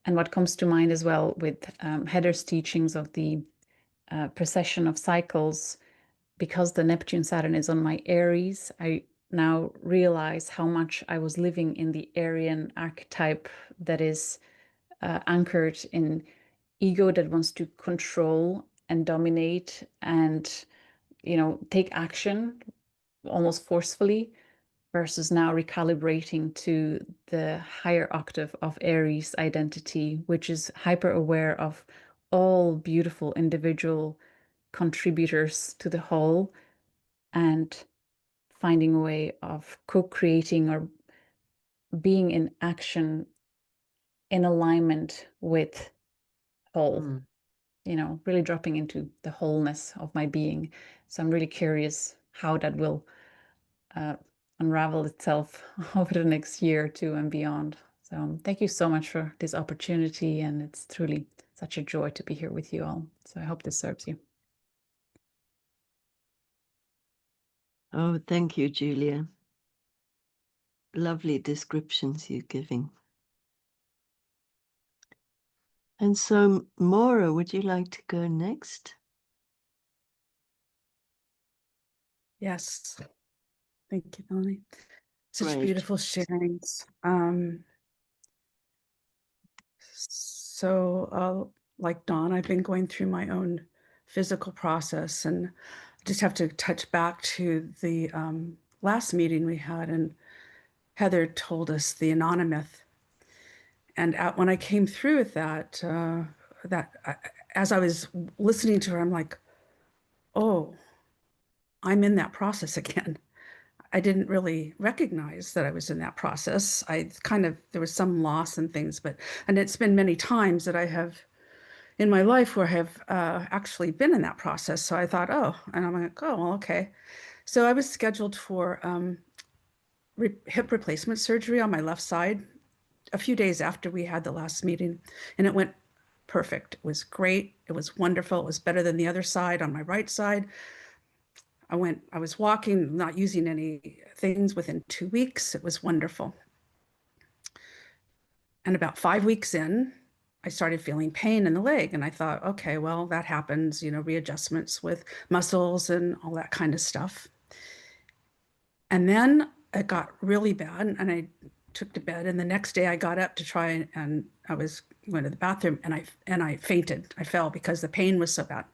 And what comes to mind as well with Heather's teachings of the precession of cycles, because the Neptune Saturn is on my Aries, I now realize how much I was living in the Aryan archetype that is anchored in ego that wants to control and dominate and, take action almost forcefully, versus now recalibrating to the higher octave of Aries identity, which is hyper aware of all beautiful individual contributors to the whole and finding a way of co-creating or being in action in alignment with whole, really dropping into the wholeness of my being. So I'm really curious how that will unravel itself over the next year or two and beyond. So thank you so much for this opportunity, and it's truly such a joy to be here with you all. So I hope this serves you. Oh, thank you, Julia. Lovely descriptions you're giving. And so, Maura, would you like to go next? Yes. Thank you, Melanie. Such Great. beautiful sharings. Like Dawn, I've been going through my own physical process, and I just have to touch back to the last meeting we had, and Heather told us the anonymous. And when I came through with that, as I was listening to her, I'm like, oh, I'm in that process again. I didn't really recognize that I was in that process. There was some loss and things, and it's been many times that I have in my life where I have actually been in that process. So I thought, oh, and I'm like, oh, well, okay. So I was scheduled for hip replacement surgery on my left side a few days after we had the last meeting, and it went perfect. It was great. It was wonderful. It was better than the other side on my right side. I was walking, not using any things within 2 weeks. It was wonderful. And about 5 weeks in, I started feeling pain in the leg, and I thought, okay, well, that happens, you know, readjustments with muscles and all that kind of stuff. And then it got really bad, and I took to bed. And the next day I got up to try, and I was going to the bathroom, and I fainted. I fell because the pain was so bad.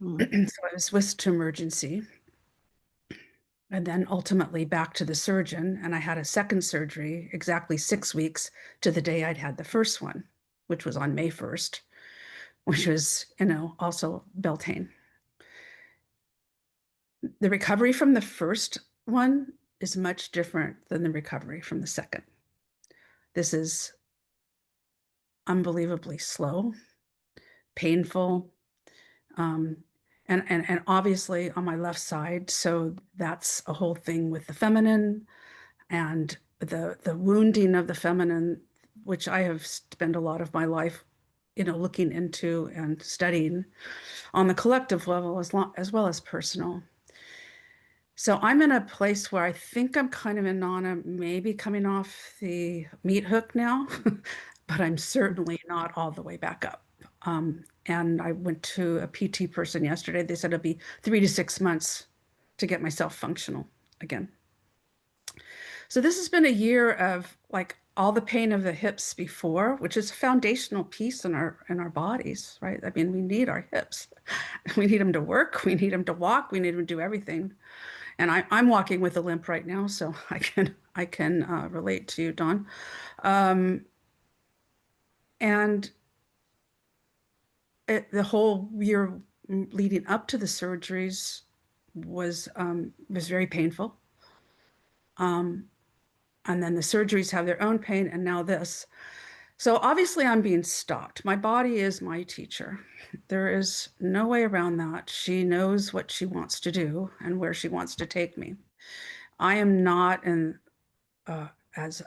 Mm. So I was whisked to emergency, and then ultimately back to the surgeon. And I had a second surgery exactly 6 weeks to the day I'd had the first one, which was on May 1st, which was, you know, also Beltane. The recovery from the first one is much different than the recovery from the second. This is unbelievably slow, painful, and obviously on my left side. So that's a whole thing with the feminine and the wounding of the feminine, which I have spent a lot of my life, you know, looking into and studying on the collective level as well as personal. So I'm in a place where I think I'm kind of in Nana, maybe coming off the meat hook now, but I'm certainly not all the way back up. And I went to a PT person yesterday. They said it'll be 3 to 6 months to get myself functional again. So this has been a year of like all the pain of the hips before, which is a foundational piece in our bodies, right? I mean, we need our hips. We need them to work. We need them to walk. We need them to do everything. And I'm walking with a limp right now, so I can relate to you, Dawn. And the whole year leading up to the surgeries was very painful. And then the surgeries have their own pain, and now this. So obviously I'm being stopped. My body is my teacher. There is no way around that. She knows what she wants to do and where she wants to take me. I am not in as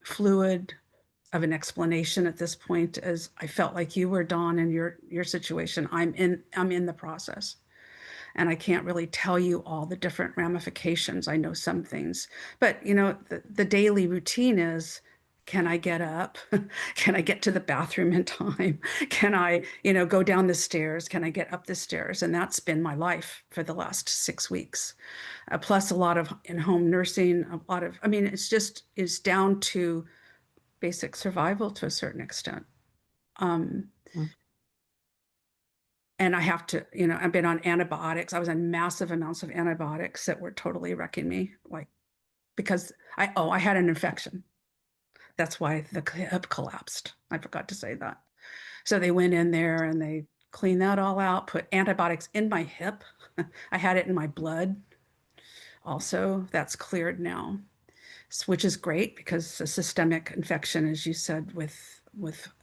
fluid of an explanation at this point as I felt like you were, Dawn, in your situation. I'm in the process, and I can't really tell you all the different ramifications. I know some things, but you know, the daily routine is, can I get up? Can I get to the bathroom in time? Can I, you know, go down the stairs? Can I get up the stairs? And that's been my life for the last 6 weeks. Plus a lot of in-home nursing, a lot of, I mean, it's down to basic survival to a certain extent. Mm. And I have to, you know, I've been on antibiotics. I was on massive amounts of antibiotics that were totally wrecking me, like, because I had an infection. That's why the hip collapsed. I forgot to say that. So they went in there and they cleaned that all out, put antibiotics in my hip. I had it in my blood. Also, that's cleared now, which is great because a systemic infection, as you said, with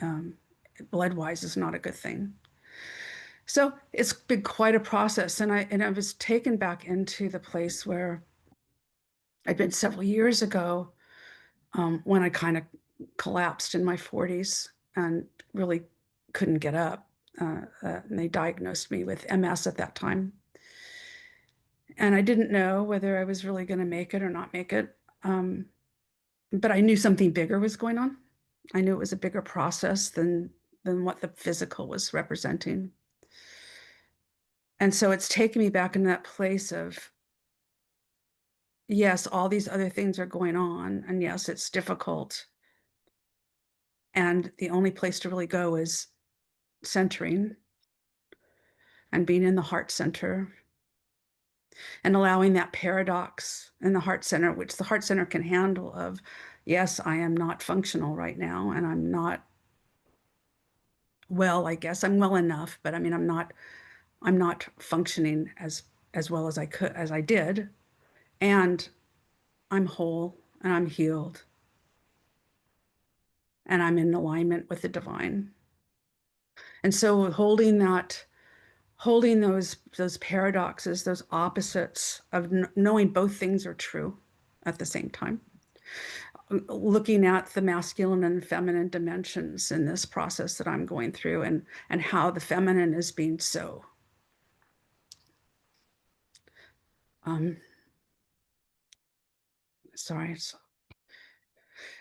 blood-wise is not a good thing. So it's been quite a process, and I was taken back into the place where I'd been several years ago, when I kind of collapsed in my 40s and really couldn't get up. And they diagnosed me with MS at that time. And I didn't know whether I was really going to make it or not make it. But I knew something bigger was going on. I knew it was a bigger process than what the physical was representing. And so it's taken me back in that place of, yes, all these other things are going on, and yes, it's difficult. And the only place to really go is centering and being in the heart center and allowing that paradox in the heart center, which the heart center can handle, of, yes, I am not functional right now, and I'm not well, I guess I'm well enough, but I mean, I'm not functioning as well as I did. And I'm whole and I'm healed. And I'm in alignment with the divine. And so holding those paradoxes, those opposites of knowing both things are true at the same time, looking at the masculine and feminine dimensions in this process that I'm going through, and how the feminine is being so sorry.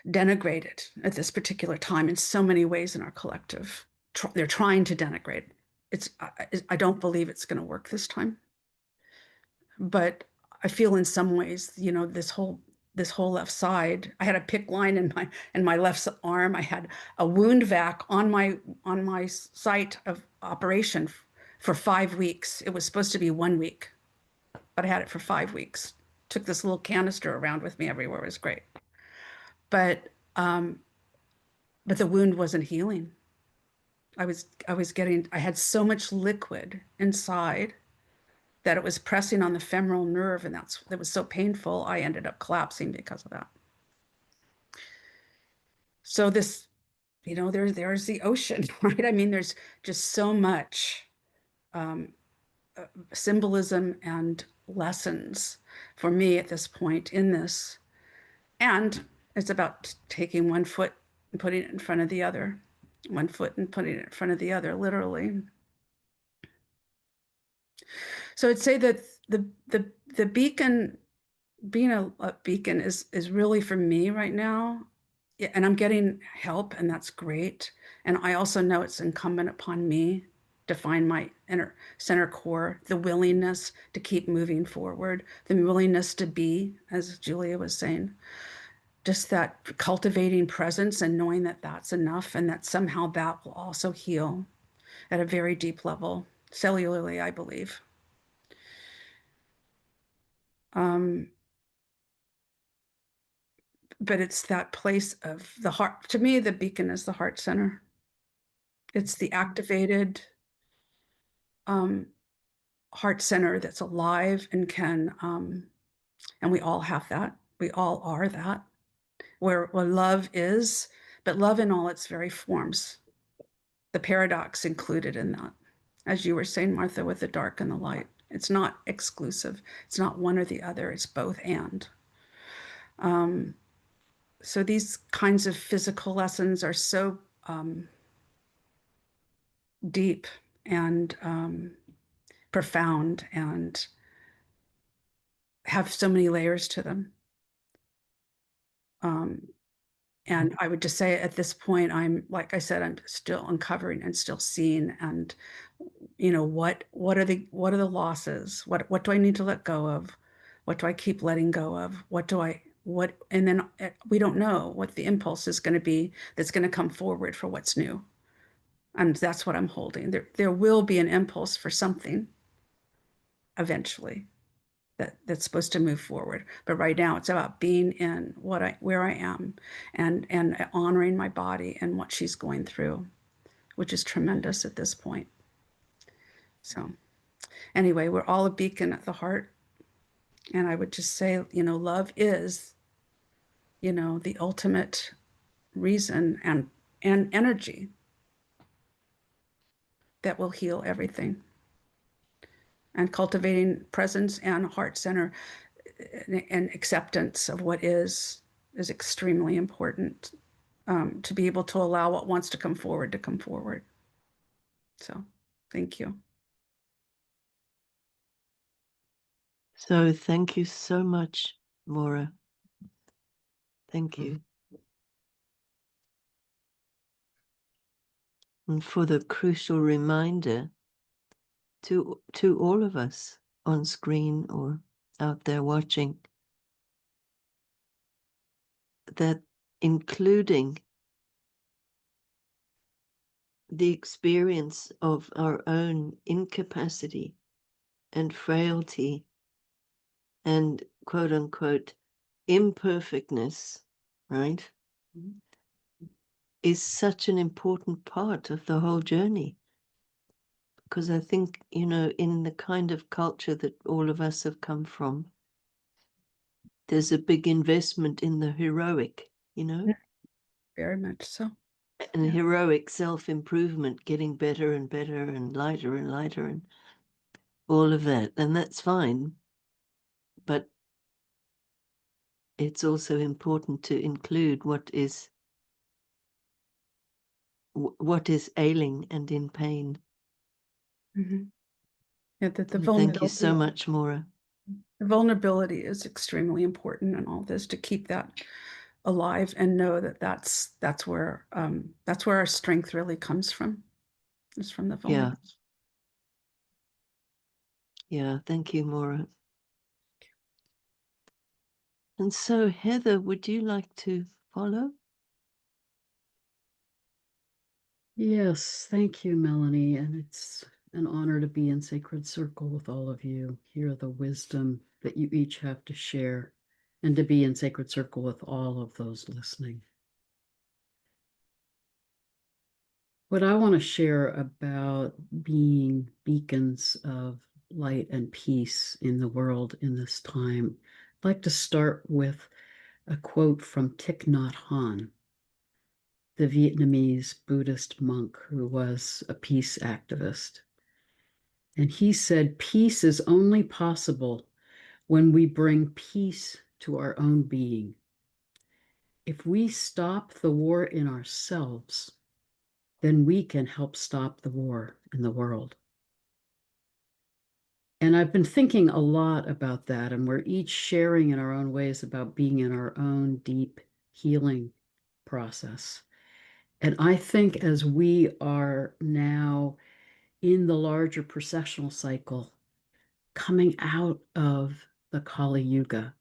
denigrated at this particular time in so many ways in our collective. They're trying to denigrate. I don't believe it's going to work this time. But I feel in some ways, you know, this whole left side, I had a PICC line in my left arm. I had a wound vac on my site of operation for 5 weeks. It was supposed to be 1 week, but I had it for 5 weeks. Took this little canister around with me everywhere. It was great. But the wound wasn't healing. I had so much liquid inside that it was pressing on the femoral nerve, and that was so painful. I ended up collapsing because of that. So this, you know, there's the ocean, right? I mean, there's just so much symbolism and lessons for me at this point in this. And it's about taking one foot and putting it in front of the other, one foot and putting it in front of the other, literally. So I'd say that the beacon, being a beacon is really for me right now. Yeah, and I'm getting help, and that's great. And I also know it's incumbent upon me to find my inner center core, the willingness to keep moving forward, the willingness to be, as Julia was saying, just that cultivating presence and knowing that that's enough, and that somehow that will also heal at a very deep level, cellularly, I believe. But it's that place of the heart. To me, the beacon is the heart center. It's the activated heart center that's alive and can, and we all have that. We all are that, where love is, but love in all its very forms. The paradox included in that, as you were saying, Martha, with the dark and the light. It's not exclusive. It's not one or the other. It's both and. So these kinds of physical lessons are so deep and profound and have so many layers to them. And I would just say at this point, like I said, I'm still uncovering and still seeing, and you know, what are the losses? What do I need to let go of? What do I keep letting go of? And then we don't know what the impulse is going to be that's going to come forward for what's new. And that's what I'm holding. There will be an impulse for something eventually that's supposed to move forward. But right now it's about being in where I am and honoring my body and what she's going through, which is tremendous at this point. So anyway, we're all a beacon at the heart. And I would just say, you know, love is, you know, the ultimate reason and energy that will heal everything. And cultivating presence and heart center and acceptance of what is extremely important, to be able to allow what wants to come forward. So thank you. So thank you so much, Maura. Thank you. And for the crucial reminder to all of us on screen or out there watching, that including the experience of our own incapacity and frailty and quote unquote imperfectness, right, is such an important part of the whole journey. Because I think, you know, in the kind of culture that all of us have come from, there's a big investment in the heroic, you know? Very much so. And Yeah. heroic self-improvement, getting better and better and lighter and all of that. And that's fine. But it's also important to include what is ailing and in pain. Mm-hmm. Yeah, Thank you so much, Maura. The vulnerability is extremely important in all this, to keep that alive and know that that's where our strength really comes from. It's from the Yeah. vulnerable. Yeah, thank you, Maura. And so, Heather, would you like to follow? Yes, thank you, Melanie. And it's an honor to be in Sacred Circle with all of you, hear the wisdom that you each have to share, and to be in Sacred Circle with all of those listening. What I want to share about being beacons of light and peace in the world in this time, I'd like to start with a quote from Thich Nhat Hanh, the Vietnamese Buddhist monk who was a peace activist. And he said, peace is only possible when we bring peace to our own being. If we stop the war in ourselves, then we can help stop the war in the world. And I've been thinking a lot about that, and we're each sharing in our own ways about being in our own deep healing process. And I think as we are now in the larger processional cycle, coming out of the Kali Yuga,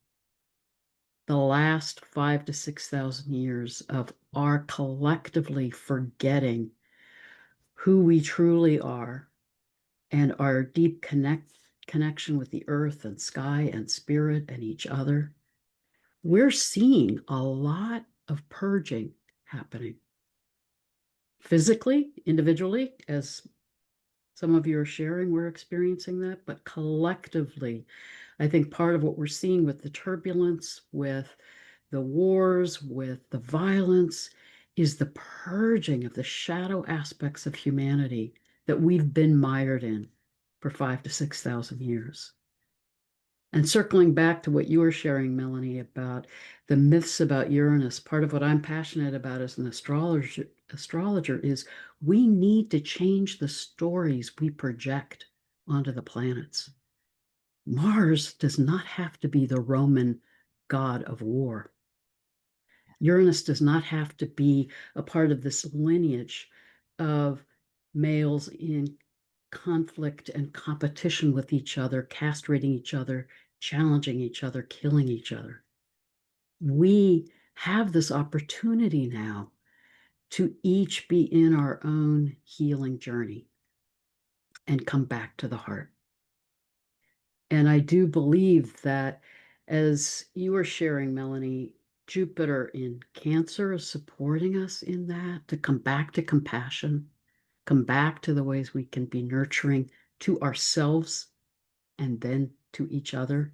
the last 5,000 to 6,000 years of our collectively forgetting who we truly are and our deep connection with the earth and sky and spirit and each other, we're seeing a lot of purging happening. Physically, individually, as some of you are sharing, we're experiencing that, but collectively, I think part of what we're seeing with the turbulence, with the wars, with the violence, is the purging of the shadow aspects of humanity that we've been mired in for 5,000 to 6,000 years. And circling back to what you were sharing, Melanie, about the myths about Uranus, part of what I'm passionate about as an astrologer is we need to change the stories we project onto the planets. Mars does not have to be the Roman god of war. Uranus does not have to be a part of this lineage of males in conflict and competition with each other, castrating each other, challenging each other, killing each other. We have this opportunity now to each be in our own healing journey and come back to the heart. And I do believe that, as you were sharing, Melanie, Jupiter in Cancer is supporting us in that, to come back to compassion, come back to the ways we can be nurturing to ourselves and then to each other.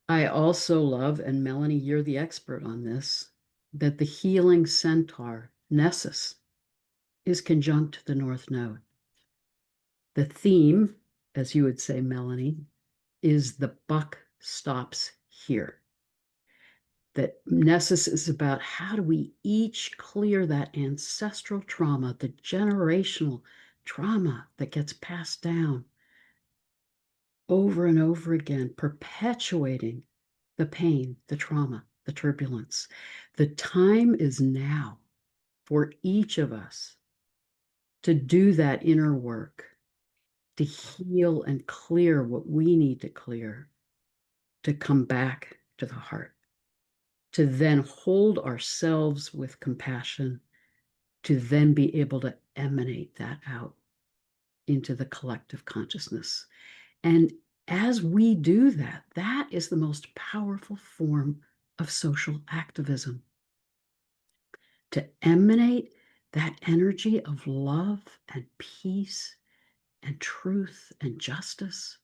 I also love, and Melanie, you're the expert on this, that the healing centaur, Nessus, is conjunct to the North Node. The theme, as you would say, Melanie, is the buck stops here. That Nessus is about how do we each clear that ancestral trauma, the generational trauma that gets passed down over and over again, perpetuating the pain, the trauma, the turbulence. The time is now for each of us to do that inner work, to heal and clear what we need to clear, to come back to the heart, to then hold ourselves with compassion, to then be able to emanate that out into the collective consciousness. And as we do that, that is the most powerful form of social activism. To emanate that energy of love and peace and truth and justice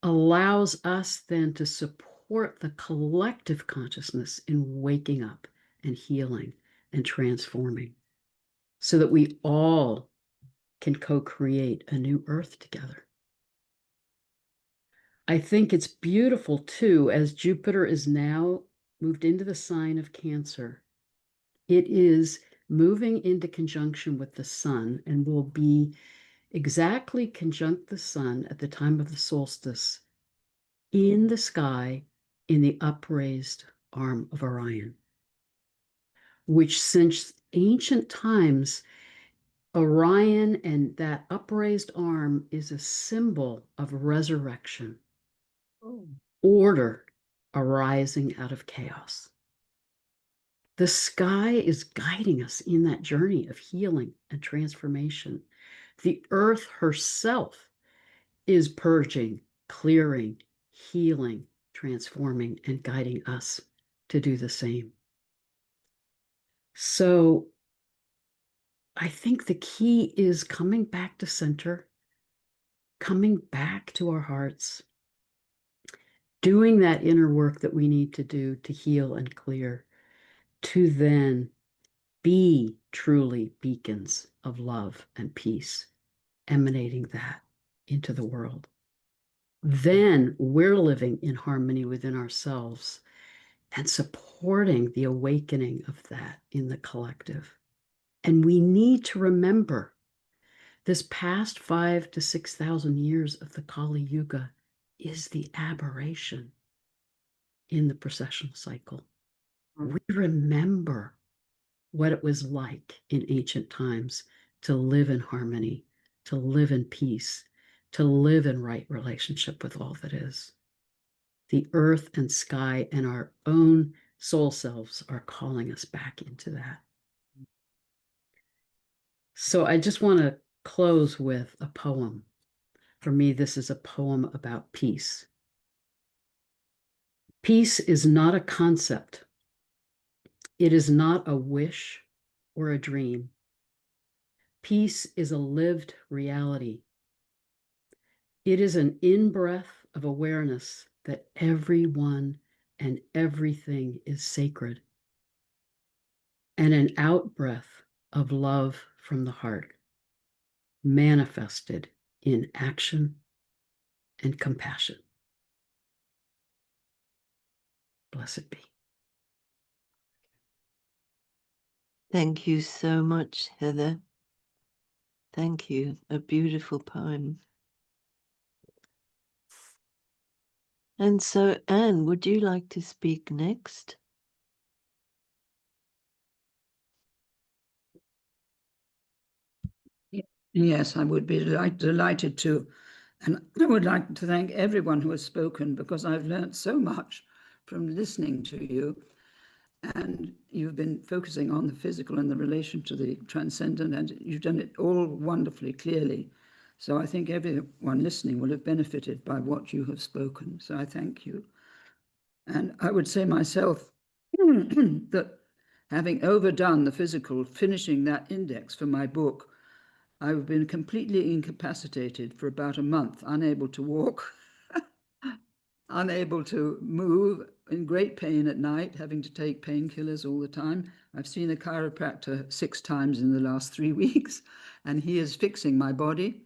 allows us then to support the collective consciousness in waking up and healing and transforming, so that we all can co-create a new earth together. I think it's beautiful too, as Jupiter is now moved into the sign of Cancer. It is moving into conjunction with the sun and will be exactly conjunct the sun at the time of the solstice in the sky in the upraised arm of Orion, which since ancient times, Orion and that upraised arm is a symbol of resurrection, order arising out of chaos. The sky is guiding us in that journey of healing and transformation. The earth herself is purging, clearing, healing, transforming, and guiding us to do the same. So I think the key is coming back to center, coming back to our hearts, doing that inner work that we need to do to heal and clear, to then be truly beacons of love and peace, emanating that into the world. Then we're living in harmony within ourselves and supporting the awakening of that in the collective. And we need to remember this past 5,000 to 6,000 years of the Kali Yuga is the aberration in the processional cycle. We remember what it was like in ancient times to live in harmony, to live in peace, to live in right relationship with all that is. The earth and sky and our own soul selves are calling us back into that. So I just want to close with a poem. For me, this is a poem about peace. Peace is not a concept. It is not a wish or a dream. Peace is a lived reality. It is an in-breath of awareness that everyone and everything is sacred, and an out-breath of love from the heart, manifested in action and compassion. Blessed be. Thank you so much, Heather. Thank you. A beautiful poem. And so, Anne, would you like to speak next? Yes, I would be delighted to. And I would like to thank everyone who has spoken, because I've learned so much from listening to you. And you've been focusing on the physical and the relation to the transcendent, and you've done it all wonderfully clearly. So I think everyone listening will have benefited by what you have spoken. So I thank you. And I would say myself that having overdone the physical, finishing that index for my book, I've been completely incapacitated for about a month, unable to walk, unable to move, in great pain at night, having to take painkillers all the time. I've seen a chiropractor 6 times in the last 3 weeks, and he is fixing my body.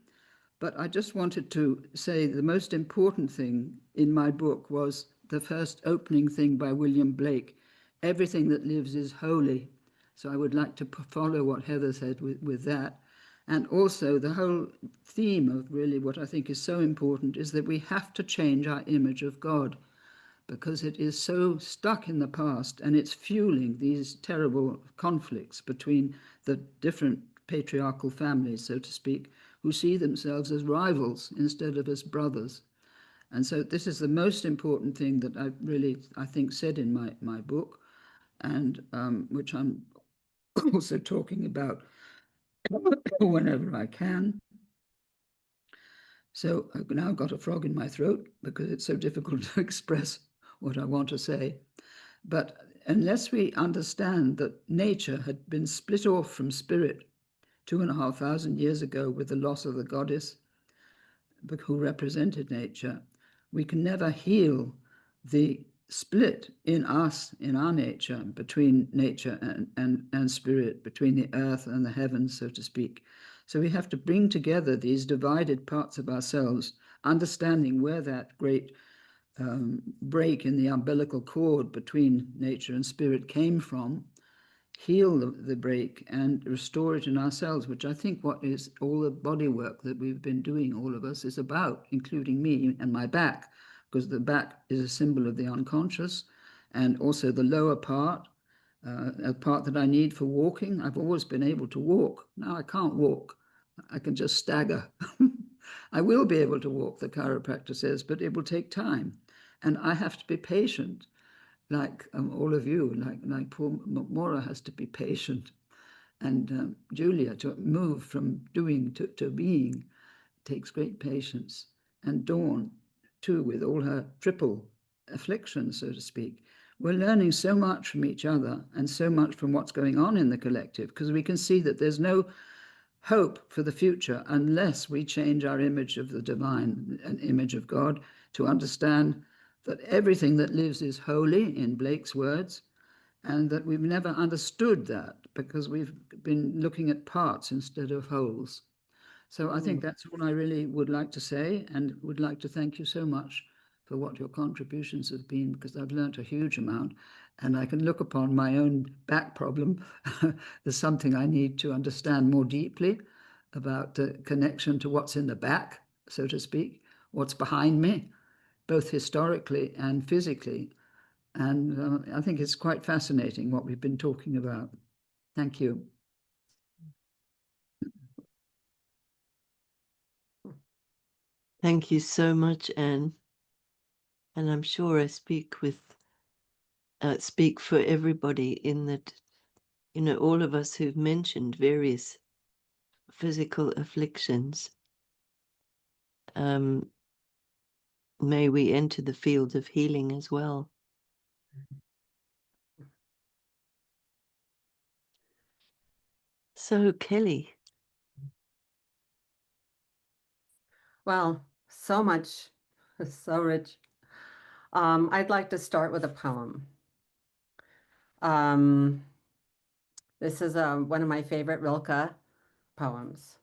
But I just wanted to say the most important thing in my book was the first opening thing by William Blake: everything that lives is holy. So I would like to follow what Heather said with that. And also the whole theme of really what I think is so important is that we have to change our image of God, because it is so stuck in the past, and it's fueling these terrible conflicts between the different patriarchal families, so to speak, who see themselves as rivals instead of as brothers. And so this is the most important thing that I think said in my book, and which I'm also talking about whenever I can. So I've now got a frog in my throat because it's so difficult to express what I want to say. But unless we understand that nature had been split off from spirit 2,500 years ago with the loss of the goddess who represented nature, we can never heal the split in us, in our nature, between nature and spirit, between the earth and the heavens, so to speak. So we have to bring together these divided parts of ourselves, understanding where that great break in the umbilical cord between nature and spirit came from, heal the break and restore it in ourselves, which I think what is all the body work that we've been doing, all of us, is about, including me and my back, because the back is a symbol of the unconscious, and also the lower part, a part that I need for walking. I've always been able to walk. Now I can't walk. I can just stagger. I will be able to walk, the chiropractor says, but it will take time. And I have to be patient, like all of you, like poor Maura has to be patient. And Julia, to move from doing to being takes great patience. And Dawn, too, with all her triple affliction, so to speak. We're learning so much from each other and so much from what's going on in the collective, because we can see that there's no hope for the future unless we change our image of the divine, an image of God, to understand that everything that lives is holy, in Blake's words, and that we've never understood that because we've been looking at parts instead of wholes. So I think that's all I really would like to say, and would like to thank you so much for what your contributions have been, because I've learnt a huge amount, and I can look upon my own back problem as something I need to understand more deeply about the connection to what's in the back, so to speak, what's behind me, both historically and physically. And I think it's quite fascinating what we've been talking about. Thank you. Thank you so much, Anne. And I'm sure I speak for everybody in that, all of us who've mentioned various physical afflictions. May we enter the field of healing as well. So, Kelley. Well, so much, so rich. I'd like to start with a poem. This is one of my favorite Rilke poems.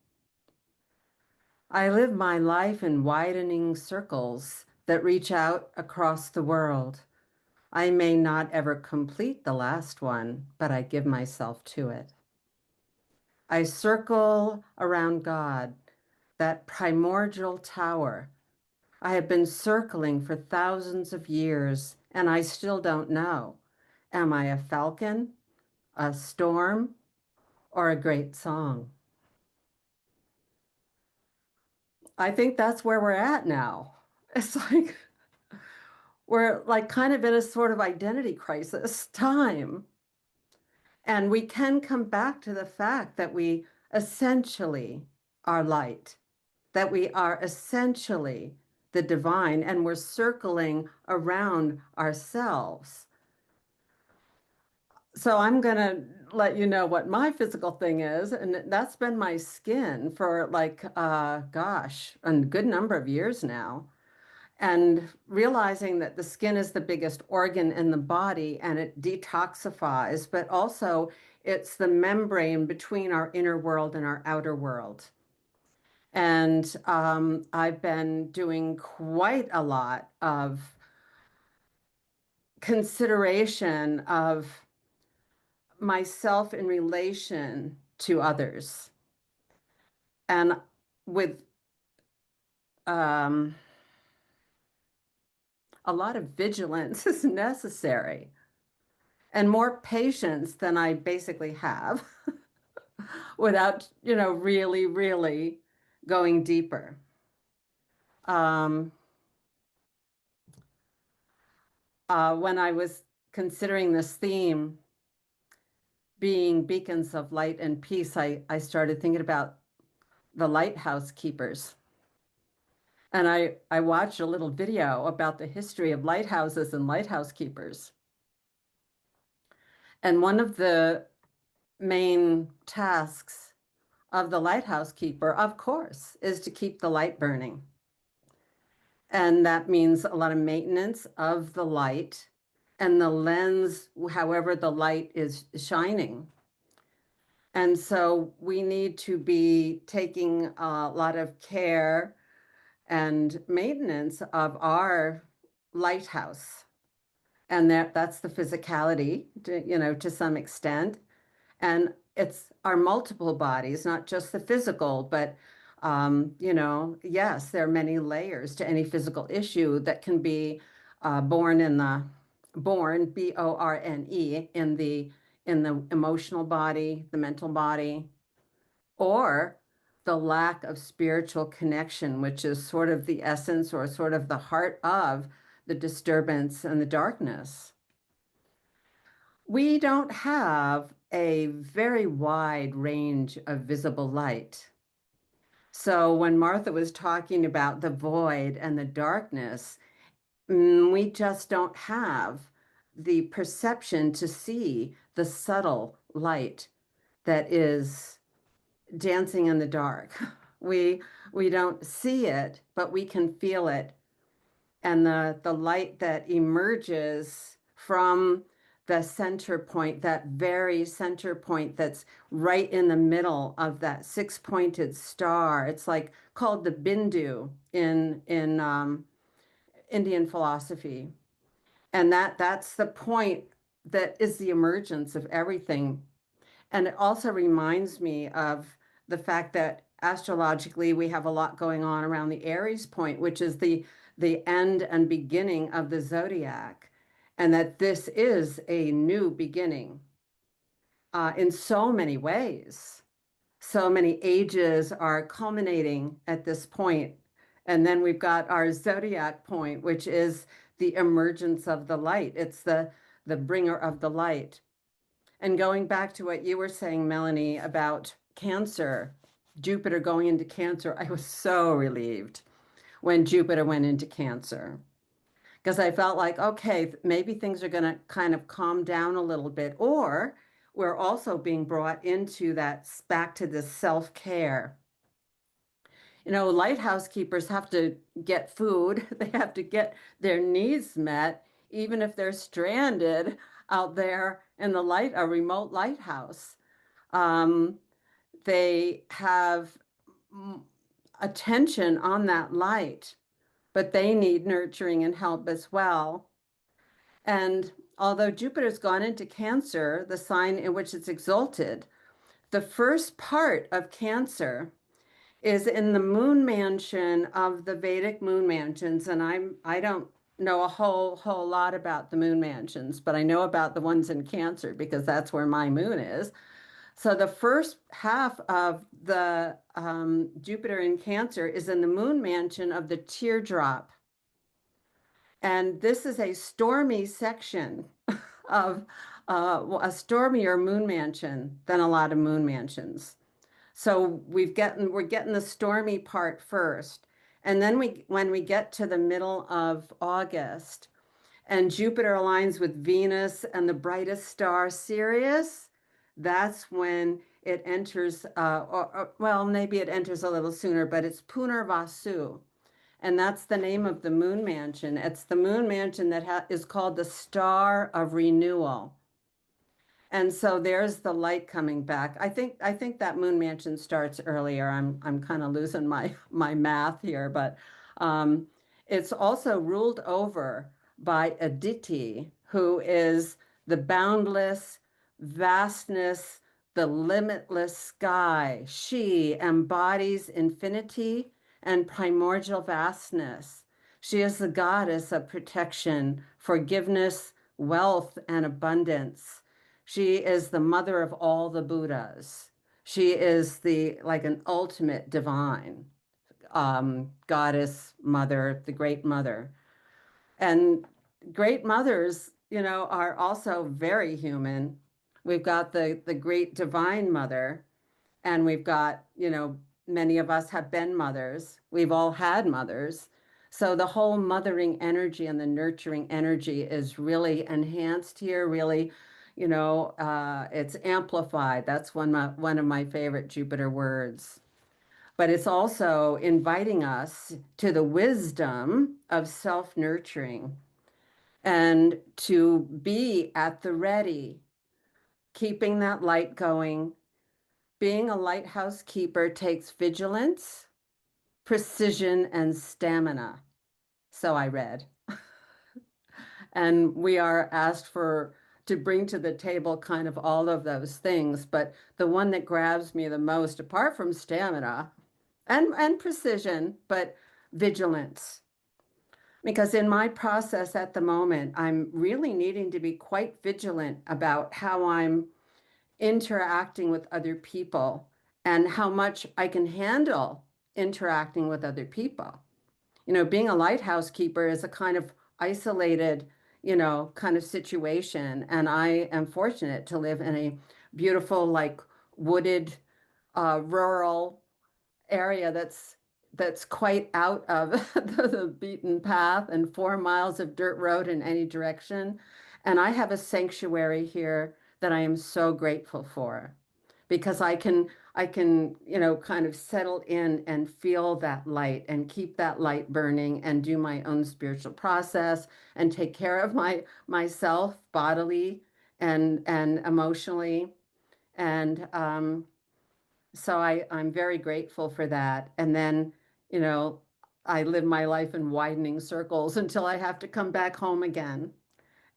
I live my life in widening circles that reach out across the world. I may not ever complete the last one, but I give myself to it. I circle around God, that primordial tower. I have been circling for thousands of years, and I still don't know. Am I a falcon, a storm, or a great song? I think that's where we're at now. It's like we're like kind of in a sort of identity crisis time. And we can come back to the fact that we essentially are light, that we are essentially the divine, and we're circling around ourselves. So I'm going to let you know what my physical thing is, and that's been my skin for like, gosh, a good number of years now. And realizing that the skin is the biggest organ in the body and it detoxifies, but also it's the membrane between our inner world and our outer world. And I've been doing quite a lot of consideration of myself in relation to others. And with a lot of vigilance is necessary and more patience than I basically have without, really, really going deeper. When I was considering this theme, being beacons of light and peace, I started thinking about the lighthouse keepers. And I watched a little video about the history of lighthouses and lighthouse keepers. And one of the main tasks of the lighthouse keeper, of course, is to keep the light burning. And that means a lot of maintenance of the light and the lens, however the light is shining. And so we need to be taking a lot of care and maintenance of our lighthouse. And that's the physicality, to some extent. And it's our multiple bodies, not just the physical, but You know, yes, there are many layers to any physical issue that can be born, B-O-R-N-E, in the emotional body, the mental body, or the lack of spiritual connection, which is sort of the essence or sort of the heart of the disturbance and the darkness. We don't have a very wide range of visible light. So when Martha was talking about the void and the darkness, we just don't have the perception to see the subtle light that is dancing in the dark. We don't see it, but we can feel it. And the light that emerges from the center point, that very center point that's right in the middle of that six-pointed star. It's like called the Bindu in Indian philosophy. And that's the point that is the emergence of everything. And it also reminds me of the fact that astrologically we have a lot going on around the Aries point, which is the end and beginning of the zodiac, and that this is a new beginning in so many ways. So many ages are culminating at this point. And then we've got our zodiac point, which is the emergence of the light. It's the bringer of the light. And going back to what you were saying, Melanie, about Cancer, Jupiter going into Cancer, I was so relieved when Jupiter went into Cancer, because I felt like, okay, maybe things are going to kind of calm down a little bit, or we're also being brought into that, back to this self-care. You know, lighthouse keepers have to get food. They have to get their needs met, even if they're stranded out there in a remote lighthouse. They have attention on that light, but they need nurturing and help as well. And although Jupiter's gone into Cancer, the sign in which it's exalted, the first part of Cancer is in the moon mansion of the Vedic moon mansions. And I don't know a whole lot about the moon mansions, but I know about the ones in Cancer because that's where my moon is. So the first half of the Jupiter in Cancer is in the moon mansion of the teardrop. And this is a stormy section of a stormier moon mansion than a lot of moon mansions. So we're getting the stormy part first. And then when we get to the middle of August and Jupiter aligns with Venus and the brightest star, Sirius, that's when it enters, well, maybe it enters a little sooner, but it's Punarvasu. And that's the name of the moon mansion. It's the moon mansion that is called the Star of Renewal. And so there's the light coming back. I think that moon mansion starts earlier. I'm kind of losing my math here, but it's also ruled over by Aditi, who is the boundless vastness, the limitless sky. She embodies infinity and primordial vastness. She is the goddess of protection, forgiveness, wealth, and abundance. She is the mother of all the Buddhas. She is like an ultimate divine goddess, mother, the great mother. And great mothers, you know, are also very human. We've got the great divine mother, and we've got, you know, many of us have been mothers. We've all had mothers. So the whole mothering energy and the nurturing energy is really enhanced here, really, you know, it's amplified. That's one of my favorite Jupiter words. But it's also inviting us to the wisdom of self-nurturing and to be at the ready, keeping that light going. Being a lighthouse keeper takes vigilance, precision, and stamina. So I read. And we are asked to bring to the table kind of all of those things. But the one that grabs me the most, apart from stamina, and precision, but vigilance. Because in my process at the moment, I'm really needing to be quite vigilant about how I'm interacting with other people and how much I can handle interacting with other people. You know, being a lighthouse keeper is a kind of isolated, you know, kind of situation. And I am fortunate to live in a beautiful, like wooded, rural area that's quite out of the beaten path and 4 miles of dirt road in any direction. And I have a sanctuary here that I am so grateful for because I can, you know, kind of settle in and feel that light and keep that light burning and do my own spiritual process and take care of myself bodily and emotionally. And so I'm very grateful for that. And then, you know, I live my life in widening circles until I have to come back home again.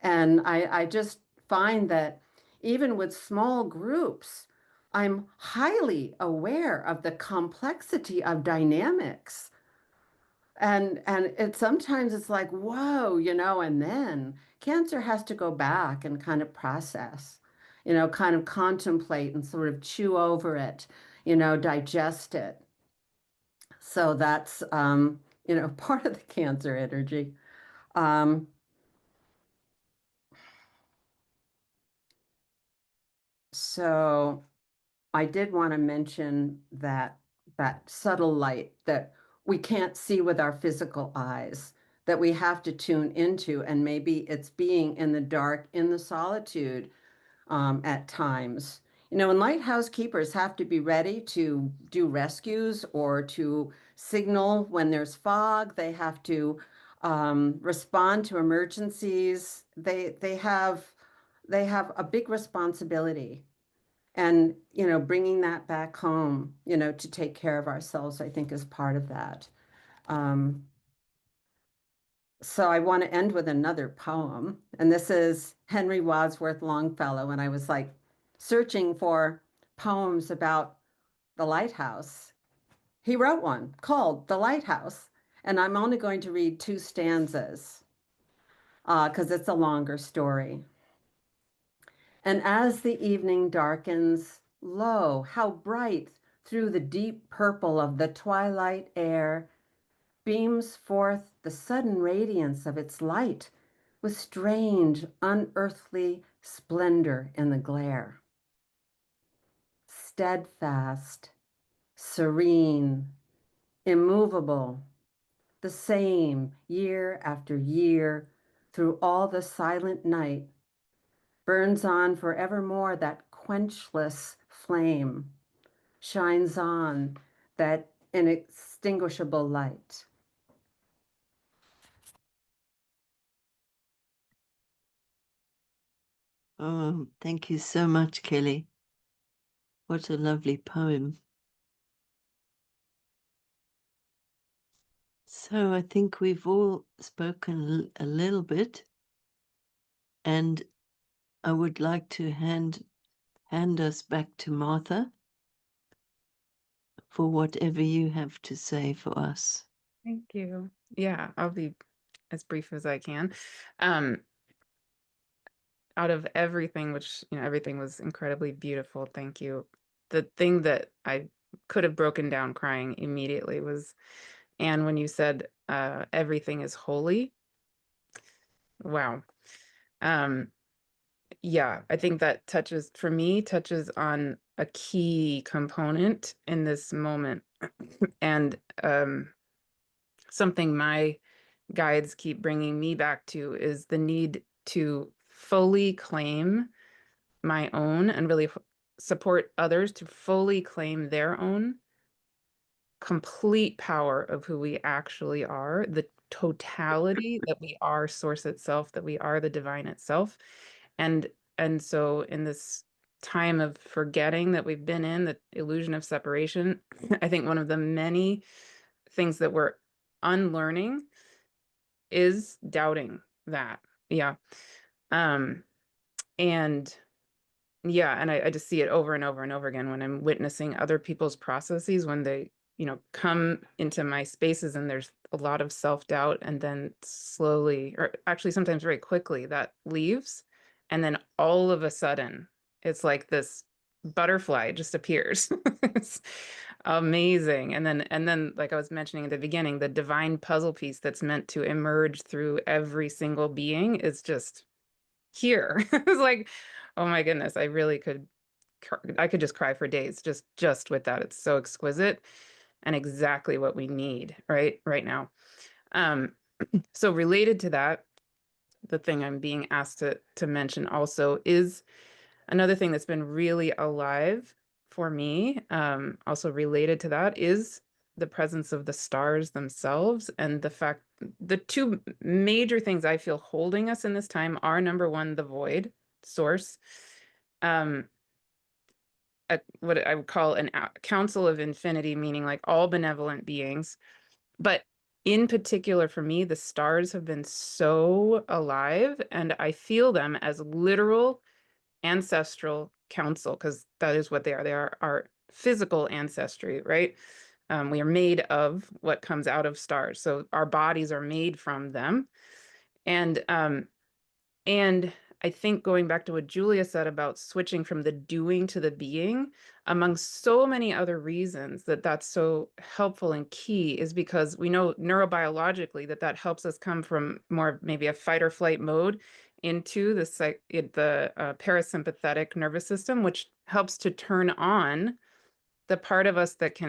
And I just find that even with small groups, I'm highly aware of the complexity of dynamics. And it sometimes it's like, whoa, you know, and then Cancer has to go back and kind of process, you know, kind of contemplate and sort of chew over it, you know, digest it. So that's you know, part of the Cancer energy. Um, so I did want to mention that subtle light that we can't see with our physical eyes, that we have to tune into, and maybe it's being in the dark, in the solitude at times. You know, and lighthouse keepers have to be ready to do rescues or to signal when there's fog. They have to respond to emergencies. They have a big responsibility. And, you know, bringing that back home, you know, to take care of ourselves, I think is part of that. So I want to end with another poem. And this is Henry Wadsworth Longfellow. And I was like searching for poems about the lighthouse. He wrote one called The Lighthouse. And I'm only going to read 2 stanzas because it's a longer story. And as the evening darkens, lo, how bright through the deep purple of the twilight air beams forth the sudden radiance of its light with strange, unearthly splendor in the glare. Steadfast, serene, immovable, the same year after year through all the silent night, burns on forevermore that quenchless flame, shines on that inextinguishable light. Oh, thank you so much, Kelley. What a lovely poem. So I think we've all spoken a little bit, and I would like to hand us back to Martha for whatever you have to say for us. Thank you. Yeah, I'll be as brief as I can. Out of everything, which, you know, everything was incredibly beautiful. Thank you. The thing that I could have broken down crying immediately was, Anne, when you said everything is holy. Wow. Yeah, I think that touches on a key component in this moment. And something my guides keep bringing me back to is the need to fully claim my own and really support others to fully claim their own complete power of who we actually are, the totality that we are source itself, that we are the divine itself. And so in this time of forgetting that we've been in, the illusion of separation, I think one of the many things that we're unlearning is doubting that. Yeah. And yeah, and I just see it over and over and over again when I'm witnessing other people's processes when they come into my spaces and there's a lot of self-doubt, and then slowly, or actually sometimes very quickly, that leaves. And then all of a sudden, it's like this butterfly just appears. It's amazing. And then, like I was mentioning at the beginning, the divine puzzle piece that's meant to emerge through every single being is just here. It's like, oh my goodness, I could just cry for days just with that. It's so exquisite and exactly what we need right now. So related to that, the thing I'm being asked to mention also is another thing that's been really alive for me, also related to that, is the presence of the stars themselves, and the fact, the two major things I feel holding us in this time are, number one, the void source, what I would call a council of infinity, meaning like all benevolent beings. But in particular for me, the stars have been so alive, and I feel them as literal ancestral council, because that is what they are. They are our physical ancestry, right? We are made of what comes out of stars. So our bodies are made from them. And I think, going back to what Julia said about switching from the doing to the being, among so many other reasons that that's so helpful and key, is because we know neurobiologically that helps us come from more maybe a fight or flight mode into the parasympathetic nervous system, which helps to turn on the part of us that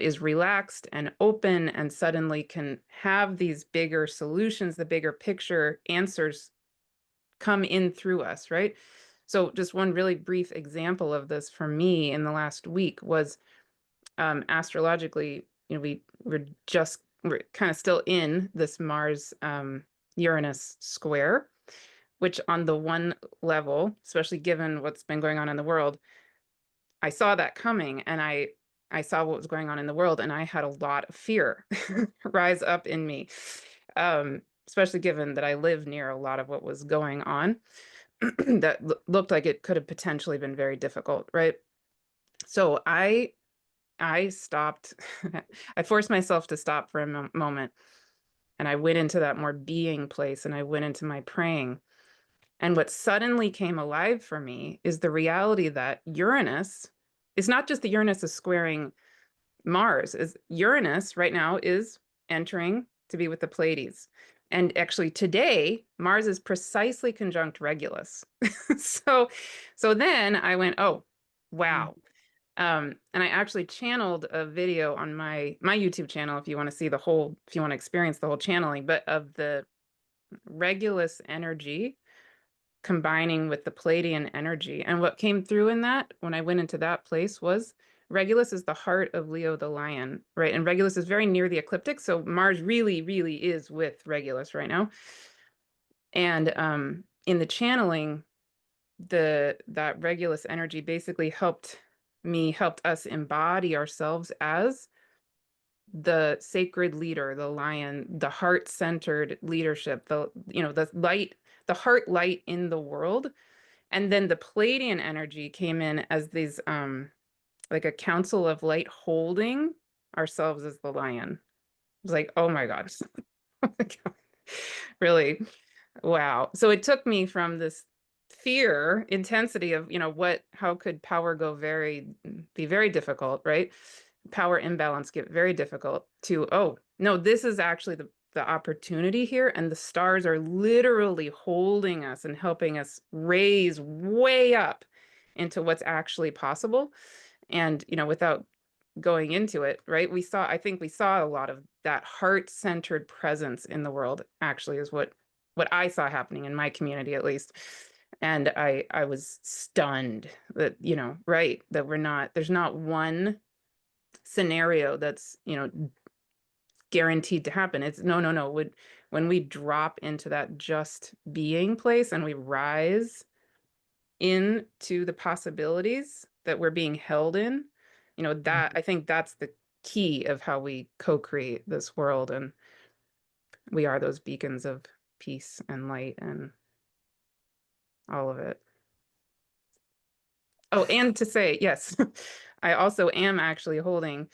is relaxed and open and suddenly can have these bigger solutions, the bigger picture answers come in through us, right? So just one really brief example of this for me in the last week was, astrologically, we're kind of still in this Mars Uranus square, which on the one level, especially given what's been going on in the world, I saw that coming, and I saw what was going on in the world, and I had a lot of fear rise up in me, especially given that I live near a lot of what was going on that looked like it could have potentially been very difficult, right? So I stopped. I forced myself to stop for a moment, and I went into that more being place, and I went into my praying. And what suddenly came alive for me is the reality that Uranus is not just the Uranus is squaring Mars. Is Uranus right now is entering to be with the Pleiades. And actually today, Mars is precisely conjunct Regulus. So then I went, oh, wow. And I actually channeled a video on my YouTube channel, if you want to see if you want to experience the whole channeling, but of the Regulus energy combining with the Pleiadian energy. And what came through in that, when I went into that place, was Regulus is the heart of Leo the lion, right? And Regulus is very near the ecliptic. So Mars really, really is with Regulus right now. And in the channeling, that Regulus energy basically helped us embody ourselves as the sacred leader, the lion, the heart-centered leadership, the light, the heart light in the world. And then the Pleiadian energy came in as these like a council of light holding ourselves as the lion. It was like, oh my God. Oh my God. Really, wow. So it took me from this fear intensity of, how could power be very difficult, right? Power imbalance get very difficult, to, oh no, this is actually the opportunity here, and the stars are literally holding us and helping us raise way up into what's actually possible. And without going into it, right, I think we saw a lot of that heart-centered presence in the world, actually, is what I saw happening in my community, at least. And I was stunned that, right, that there's not one scenario that's guaranteed to happen. It's no. When we drop into that just being place and we rise into the possibilities that we're being held in, that I think that's the key of how we co-create this world. And we are those beacons of peace and light and all of it. Oh, and to say, yes, I also am actually holding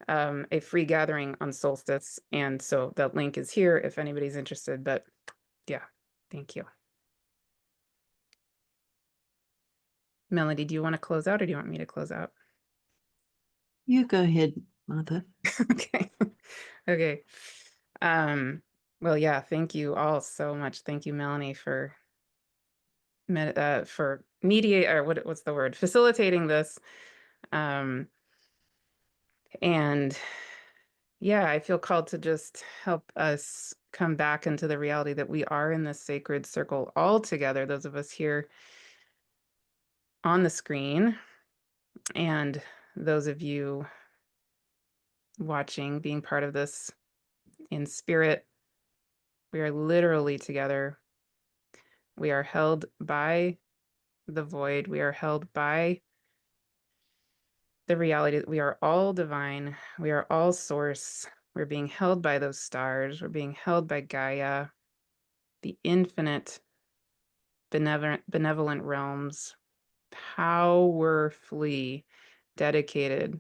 a free gathering on Solstice. And so that link is here if anybody's interested. But yeah, thank you. Melody, do you want to close out or do you want me to close out? You go ahead, Mother. Okay. Okay. Well, yeah, thank you all so much. Thank you, Melanie, for mediate, or what's the word? Facilitating this. And yeah, I feel called to just help us come back into the reality that we are in this sacred circle all together, those of us here on the screen, and those of you watching, being part of this in spirit. We are literally together. We are held by the void. We are held by the reality that we are all divine. We are all source. We're being held by those stars. We're being held by Gaia, the infinite benevolent realms, powerfully dedicated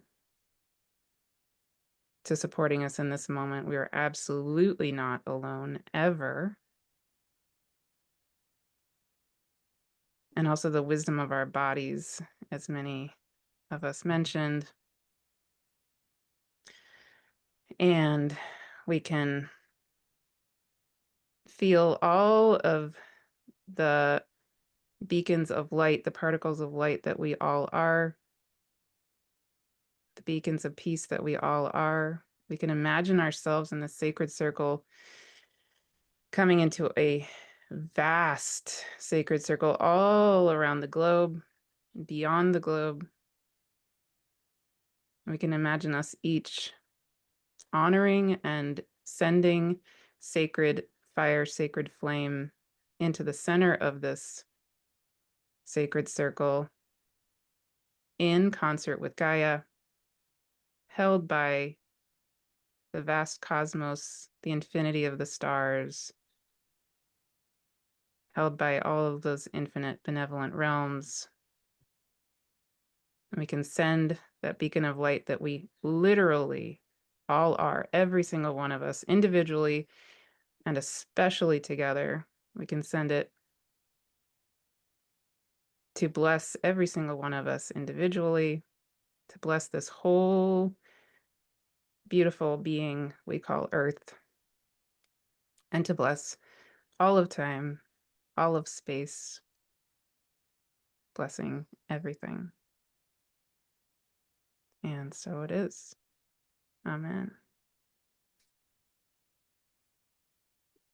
to supporting us in this moment. We are absolutely not alone ever. And also the wisdom of our bodies, as many of us mentioned. And we can feel all of the beacons of light, the particles of light that we all are, the beacons of peace that we all are. We can imagine ourselves in the sacred circle coming into a vast sacred circle all around the globe, beyond the globe. We can imagine us each honoring and sending sacred fire, sacred flame into the center of this sacred circle in concert with Gaia, held by the vast cosmos, the infinity of the stars, held by all of those infinite benevolent realms. And we can send that beacon of light that we literally all are, every single one of us, individually and especially together. We can send it to bless every single one of us individually, to bless this whole beautiful being we call Earth, and to bless all of time, all of space, blessing everything. And so it is. Amen.